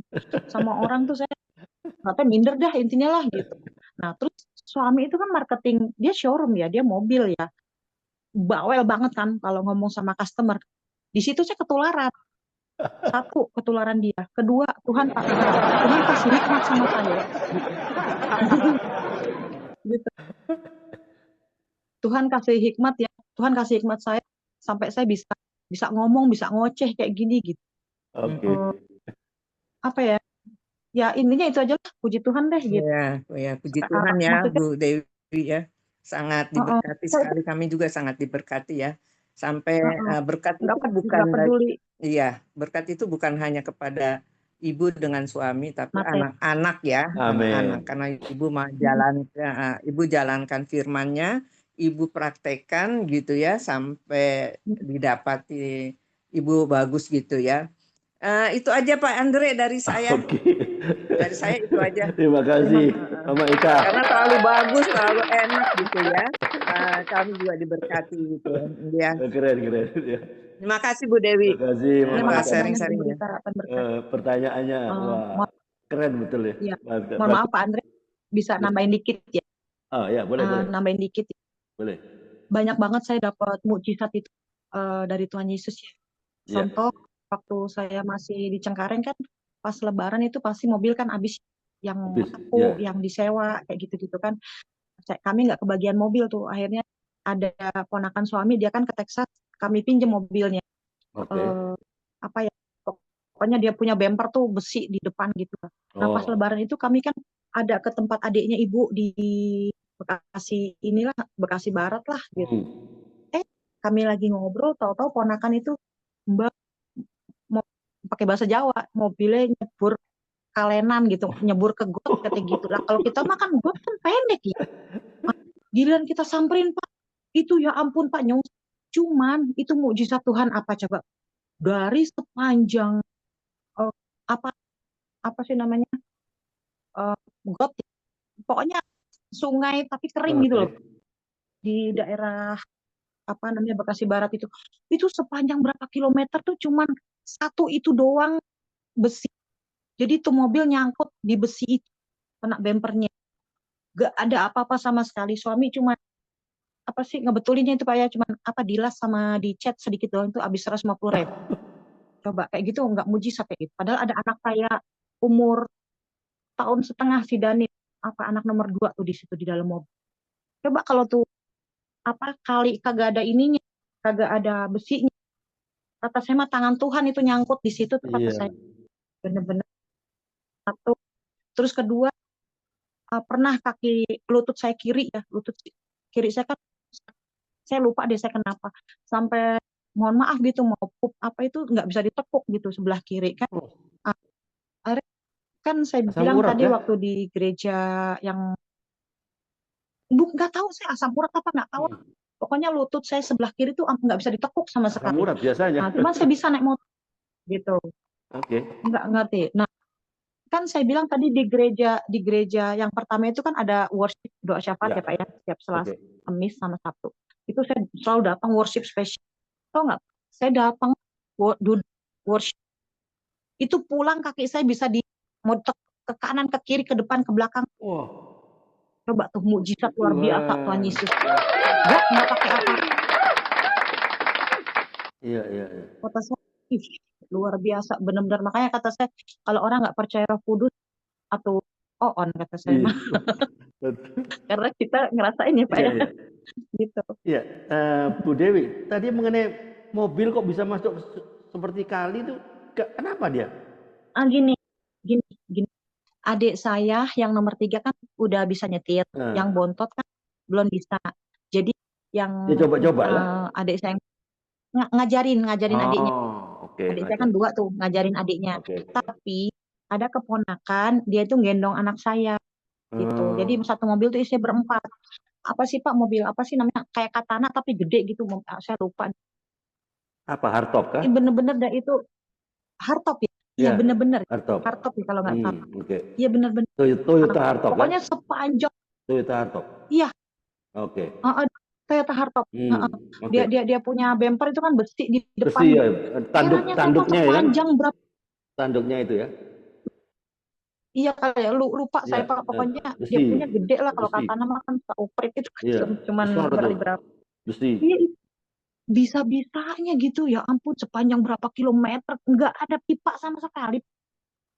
sama orang tuh saya katanya minder dah intinya lah gitu. Nah terus suami itu kan marketing dia showroom ya dia mobil ya bawel banget kan kalau ngomong sama customer di situ saya ketularan. Satu ketularan dia kedua Tuhan kasih hikmat sama saya gitu. Tuhan kasih hikmat ya Tuhan kasih hikmat saya sampai saya bisa ngomong bisa ngoceh kayak gini gitu. Oke. Apa ya ya intinya itu aja lah puji Tuhan deh gitu. Ya, puji Tuhan ya Maksudnya Bu Dewi ya. Sangat diberkati sekali kami juga sangat diberkati ya. Sampai berkat itu bukan peduli. Iya, berkat itu bukan hanya kepada ibu dengan suami tapi Materi. anak-anak ya, Amin. anak-anak karena ibu jalankan firman-Nya, ibu praktekkan gitu ya sampai didapati ibu bagus gitu ya. Itu aja Pak Andre dari saya. Oke. Dari saya itu aja. Terima kasih Mama Ika. Karena terlalu bagus, terlalu enak gitu ya. Kami juga diberkati gitu ya. Keren ya. Terima kasih Bu Dewi. Terima kasih Mama Ika. Sharing-sharing ya. Pertanyaannya wah keren betul ya. Iya. Mohon maaf Pak Andre bisa nambahin dikit ya. Oh ya boleh. Nambahin dikit. Boleh. Banyak banget saya dapat mukjizat itu dari Tuhan Yesus ya. Contoh waktu saya masih di Cengkareng kan pas Lebaran itu pasti mobil kan habis yang aku yang disewa kayak gitu-gitu kan. Kami nggak kebagian mobil tuh. Akhirnya ada ponakan suami dia kan ke Texas, kami pinjam mobilnya. Apa ya? Pokoknya dia punya bumper tuh besi di depan gitu. Nah pas Lebaran itu kami kan ada ke tempat adiknya ibu di Bekasi inilah Bekasi Barat lah gitu. Kami lagi ngobrol, tahu-tahu ponakan itu Mbak mau pakai bahasa Jawa, mobilnya nyebur kalenan gitu, nyebur ke got kata gitu lah. Kalau kita makan got kan pendek ya. Giliran kita samperin Pak, itu ya ampun Pak nyong. Cuman itu mukjizat Tuhan apa coba? Dari sepanjang apa sih namanya got, pokoknya sungai tapi kering gitu loh. Di daerah apa namanya Bekasi Barat itu sepanjang berapa kilometer tuh cuman satu itu doang besi. Jadi itu mobil nyangkut di besi itu kena bempernya. Gak ada apa-apa sama sekali. Suami cuma apa sih ngebetulinnya itu Pak ya cuman apa dilas sama dicat sedikit doang itu habis 150.000. Coba kayak gitu nggak mujizat kayak gitu. Padahal ada anak saya umur tahun setengah si Dani apa anak nomor 2 tuh di situ di dalam mobil. Coba kalau tuh apa kali kagak ada ininya, kagak ada besinya. Kata saya mah tangan Tuhan itu nyangkut di situ tuh kata saya. Bener-bener. Satu. Terus kedua pernah kaki lutut saya kiri ya, lutut kiri saya kan saya lupa deh saya kenapa. Sampai mohon maaf gitu mau pup apa itu nggak bisa ditekuk gitu sebelah kiri kan. Kan saya bilang tadi waktu di gereja yang nggak tahu saya asam urat apa nggak tahu. Pokoknya lutut saya sebelah kiri tuh nggak bisa ditekuk sama sekali. Asam urat biasanya. Nah, cuman saya bisa naik motor gitu. Oke. Nggak ngerti. Nah, kan saya bilang tadi di gereja yang pertama itu kan ada worship doa syafaat ya Pak ya setiap Selasa, Kamis sama Sabtu. Itu saya selalu datang worship spesial. Tahu nggak? Saya datang worship. Itu pulang kaki saya bisa mau ke kanan, ke kiri, ke depan, ke belakang. Coba tuh mukjizat luar biasa Tuhan Yesus. Nggak pakai apa. Iya. Kata saya, luar biasa, benar-benar. Makanya kata saya, kalau orang nggak percaya Roh Kudus atau on kata saya. Betul. karena kita ngerasain ya Pak Iya, ya, iya. gitu. Iya, Bu Dewi, tadi mengenai mobil kok bisa masuk seperti kali itu, kenapa dia? Gini, gini, gini. Adik saya yang nomor 3 kan udah bisa nyetir, yang Nah, bontot kan belum bisa. Jadi yang dia coba-coba lah. adik saya ngajarin adiknya. Oh, oke, Adik saya ngajar. kan 2 tuh ngajarin adiknya. Oke. Tapi ada keponakan dia itu gendong anak saya gitu. Jadi Oh, satu mobil tuh isinya berempat. Apa sih Pak mobil apa sih namanya? Kayak Katana tapi gede gitu. Saya lupa. apa hardtop kah? Bener-bener dah itu hardtop ya. Iya Ya, bener-bener hardtop. hardtop ya kalau nggak salah. Oke. Iya bener-bener. Toyota hardtop kan? Pokoknya sepanjang. Toyota hardtop. Iya. Oke. Toyota hardtop. Oke. Dia punya bumper itu kan besi di Besi depan. ya, tanduknya ya kan? Sepanjang berapa? Tanduknya itu ya. Iya kayak lupa Iya, saya Pak. Pokoknya dia besi. punya gede lah kalau Besi. Katana mah kan oprit itu kan Iya, cuman besar tuh. berapa. Besi. Iya, bisa-bisanya gitu ya ampun sepanjang berapa kilometer nggak ada pipa sama sekali.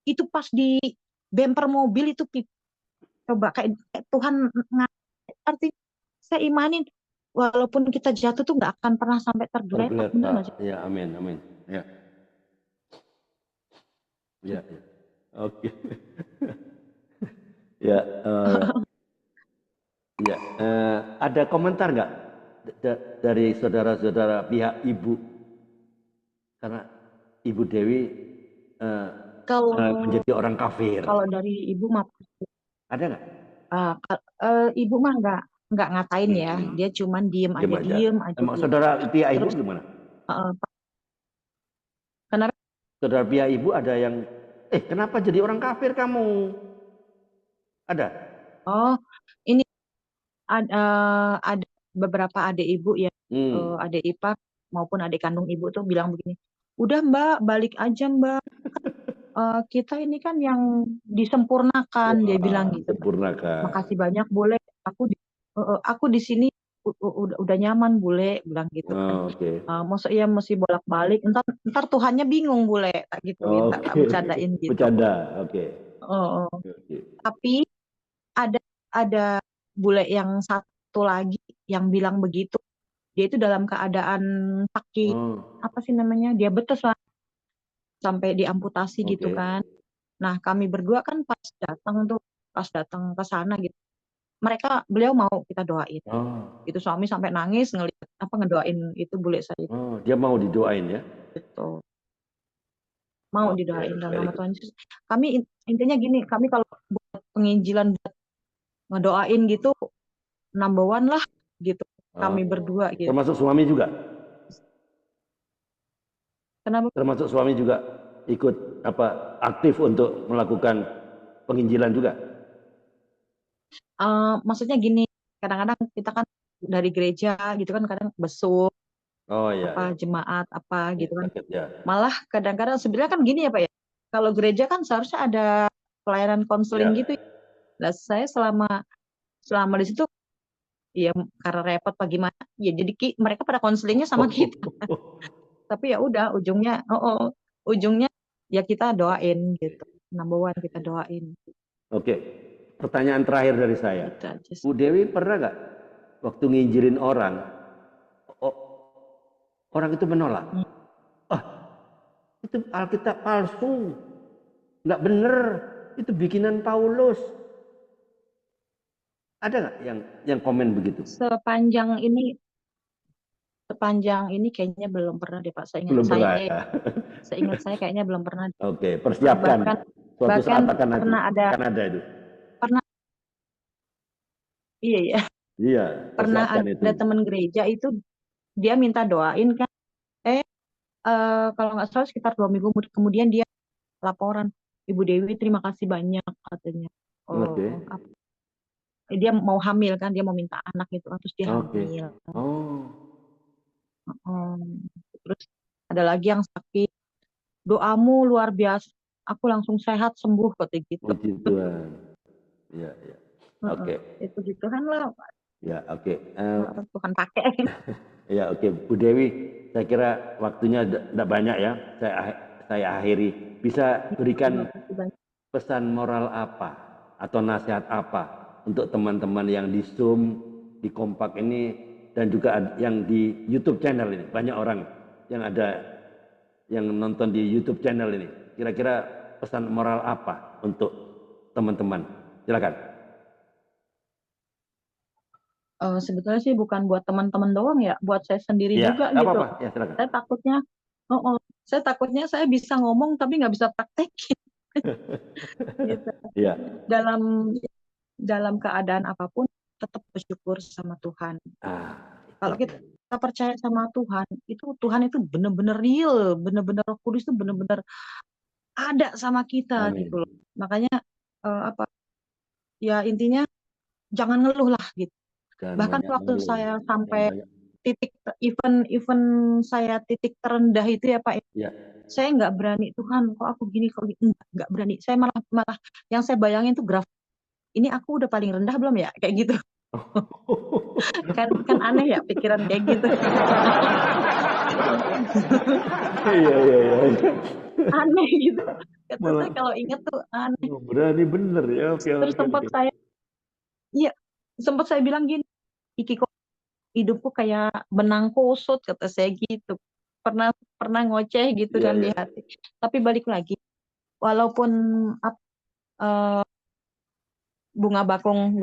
Itu pas di bumper mobil itu pipa. Coba kayak Tuhan artinya saya imanin walaupun kita jatuh tuh nggak akan pernah sampai tergeletak, bener nggak sih? Ya, amin, amin. Ya. Ya, ya. Oke. Ya, ya. Ada komentar nggak dari saudara-saudara pihak ibu? Karena Ibu Dewi Kalau menjadi orang kafir. kalau dari ibu mah Ada nggak? ibu mah nggak ngatain ya, dia cuman diem aja. Emang saudara pihak ibu Terus gimana? kenapa? Saudara pihak ibu ada yang, kenapa jadi orang kafir kamu? Ada? Oh, ini ada beberapa adik ibu ya, adik ipar maupun adik kandung ibu tuh bilang begini, udah Mbak balik aja Mbak, kita ini kan yang disempurnakan. Dia bilang gitu. Sempurnakan. Makasih banyak boleh, aku di sini udah nyaman bule, bilang gitu kan. Oke. Masa iya mesti bolak-balik, ntar Tuhannya bingung bule, tak gituin, tak bercandain gitu. Bercanda, oke. Tapi ada bule yang satu lagi yang bilang begitu. Dia itu dalam keadaan sakit, apa sih namanya, diabetes lah, sampai diamputasi gitu kan. Nah kami berdua kan pas datang ke sana gitu, beliau mau kita doain. Itu suami sampai nangis ngelihat ngedoain itu bule saya. Dia mau didoain ya? Betul. Mau didoain dalam nama Tuhan Yesus. Kami intinya gini, kami kalau buat penginjilan buat ngedoain gitu number one lah gitu. Kami berdua gitu. Termasuk suami juga? Kenapa? Termasuk suami juga ikut aktif untuk melakukan penginjilan juga? Maksudnya gini, kadang-kadang kita kan dari gereja gitu kan kadang besuk jemaat apa gitu kan. Malah kadang-kadang sebenarnya kan gini ya Pak ya, kalau gereja kan seharusnya ada pelayanan konseling gitu. Nah saya selama di situ ya karena repot apa gimana ya, jadi mereka pada konselingnya sama kita. Tapi ya udah ujungnya ya kita doain gitu, number one kita doain. Oke, pertanyaan terakhir dari saya, gitu. Bu Dewi pernah nggak waktu nginjirin orang itu menolak? Itu Alkitab palsu, nggak bener, itu bikinan Paulus. Ada nggak yang komen begitu? Sepanjang ini kayaknya belum pernah deh Pak. Seingat saya kayaknya belum pernah. Oke, persiapkan. Suatu saat akan ada itu. Pernah. Iya. Iya. Pernah ada teman gereja itu dia minta doain kan. Kalau nggak salah sekitar 2 minggu kemudian dia laporan, Ibu Dewi terima kasih banyak katanya. Dia mau hamil kan, dia mau minta anak gitu, terus dia hamil. Terus ada lagi yang sakit, doamu luar biasa, aku langsung sehat sembuh katanya gitu. Iya. Oke. Itu gitu kan lah. Ya, oke. Bukan pakai. Ya, oke. Bu Dewi, saya kira waktunya tidak banyak ya. Saya akhiri. Bisa berikan pesan moral apa atau nasihat apa untuk teman-teman yang di Zoom, di Kompak ini, dan juga yang di YouTube channel ini. Banyak orang yang ada yang nonton di YouTube channel ini. Kira-kira pesan moral apa untuk teman-teman? Silakan. Sebetulnya sih bukan buat teman-teman doang ya, buat saya sendiri Ya, juga nggak gitu. apa-apa. Ya, silakan. Saya takutnya saya bisa ngomong tapi nggak bisa praktekin gitu. Ya, Dalam keadaan apapun tetap bersyukur sama Tuhan. Kalau kita percaya sama Tuhan, Tuhan itu benar-benar real, benar-benar Roh Kudus itu benar-benar ada sama kita amin. gitu loh. Makanya ya intinya jangan ngeluh lah gitu. Dan Bahkan banyak waktu mengeluh. saya Dan sampai banyak- titik event saya titik terendah itu ya Pak, Ya, saya nggak berani, Tuhan kok aku gini kok gini, nggak berani. Saya malah yang saya bayangin tuh graf, ini aku udah paling rendah belum ya, kayak gitu. kan aneh ya pikiran kayak gitu. iya. Aneh gitu. Kata Malah- saya kalau ingat tuh aneh. Berani bener ya. Oke, Terus sempat saya bilang gini, Iki kok hidupku kayak benang kusut, kata saya gitu. Pernah ngoceh gitu Iya, dalam di iya. hati. Tapi balik lagi, walaupun bunga bakung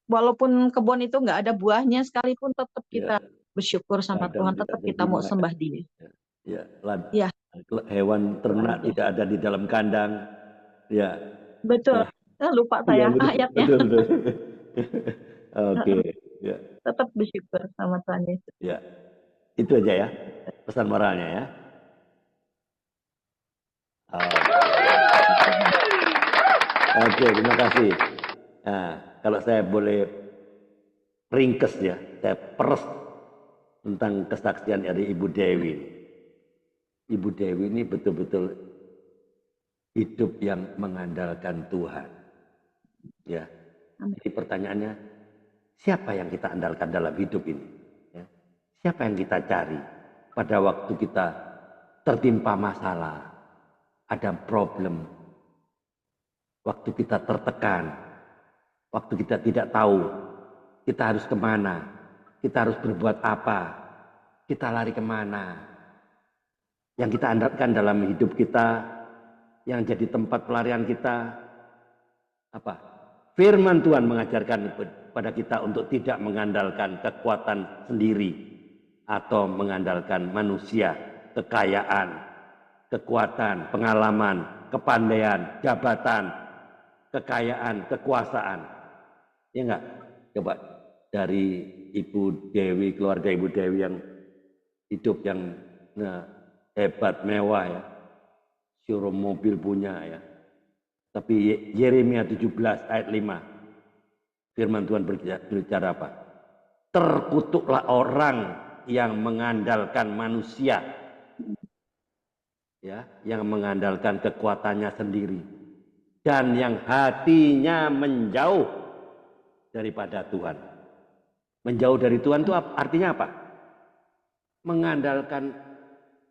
walaupun kebun itu nggak ada buahnya sekalipun, tetap kita bersyukur sama Ladang Tuhan, tidak tetap ada kita di mau ladang. sembah Dia. Ya, Ya. hewan ternak aja. tidak ada di dalam kandang. Ya. Betul. Lupa saya ayatnya. Betul. Oke, ya. Tetap bersyukur sama Tuhan Yesus. Ya. Itu aja ya pesan moralnya ya. Oke, terima kasih. Nah, kalau saya boleh ringkes ya, saya peres tentang kesaksian dari Ibu Dewi. Ibu Dewi ini betul-betul hidup yang mengandalkan Tuhan. Ya. Jadi pertanyaannya, siapa yang kita andalkan dalam hidup ini? Ya. Siapa yang kita cari pada waktu kita tertimpa masalah, ada problem, waktu kita tertekan, waktu kita tidak tahu kita harus kemana, kita harus berbuat apa, kita lari kemana. Yang kita andalkan dalam hidup kita, yang jadi tempat pelarian kita, apa? Firman Tuhan mengajarkan pada kita untuk tidak mengandalkan kekuatan sendiri atau mengandalkan manusia, kekayaan, kekuatan, pengalaman, kepandaian, jabatan, kekayaan, kekuasaan. Ya enggak? Coba dari Ibu Dewi, keluarga Ibu Dewi yang hidup yang hebat, mewah ya. Showroom mobil punya ya. Tapi Yeremia 17 ayat 5. Firman Tuhan berbicara apa? Terkutuklah orang yang mengandalkan manusia. Ya, yang mengandalkan kekuatannya sendiri. Dan yang hatinya menjauh daripada Tuhan. Menjauh dari Tuhan itu artinya apa? Mengandalkan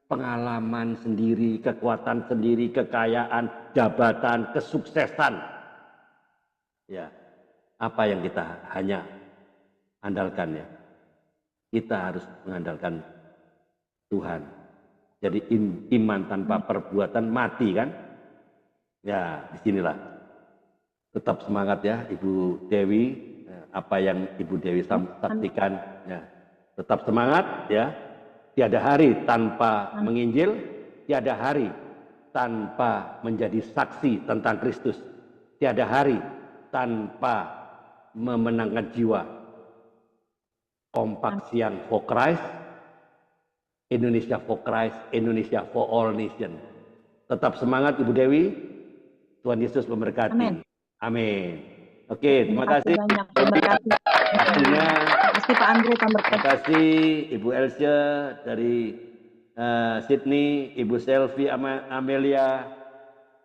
pengalaman sendiri, kekuatan sendiri, kekayaan, jabatan, kesuksesan. Ya, apa yang kita hanya andalkan ya? Kita harus mengandalkan Tuhan. Jadi iman tanpa perbuatan mati kan? Ya, disinilah. Tetap semangat ya Ibu Dewi. Apa yang Ibu Dewi saksikan. Ya, tetap semangat ya. Tiada hari tanpa menginjil, tiada hari tanpa menjadi saksi tentang Kristus, tiada hari tanpa memenangkan jiwa. Kompak Siang for Christ, Indonesia for Christ, Indonesia for all nation. Tetap semangat Ibu Dewi, Tuhan Yesus memberkati. Amin. Amin. Oke, terima kasih. Banyak, terima kasih. Waktunya. Terima kasih Pak Andre, Terima kasih Ibu Elsa dari Sydney, Ibu Selvi Amelia.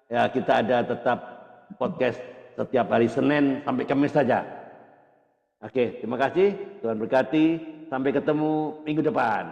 Ya, kita ada tetap podcast setiap hari Senin sampai Kamis saja. Oke, terima kasih. Tuhan berkati. Sampai ketemu minggu depan.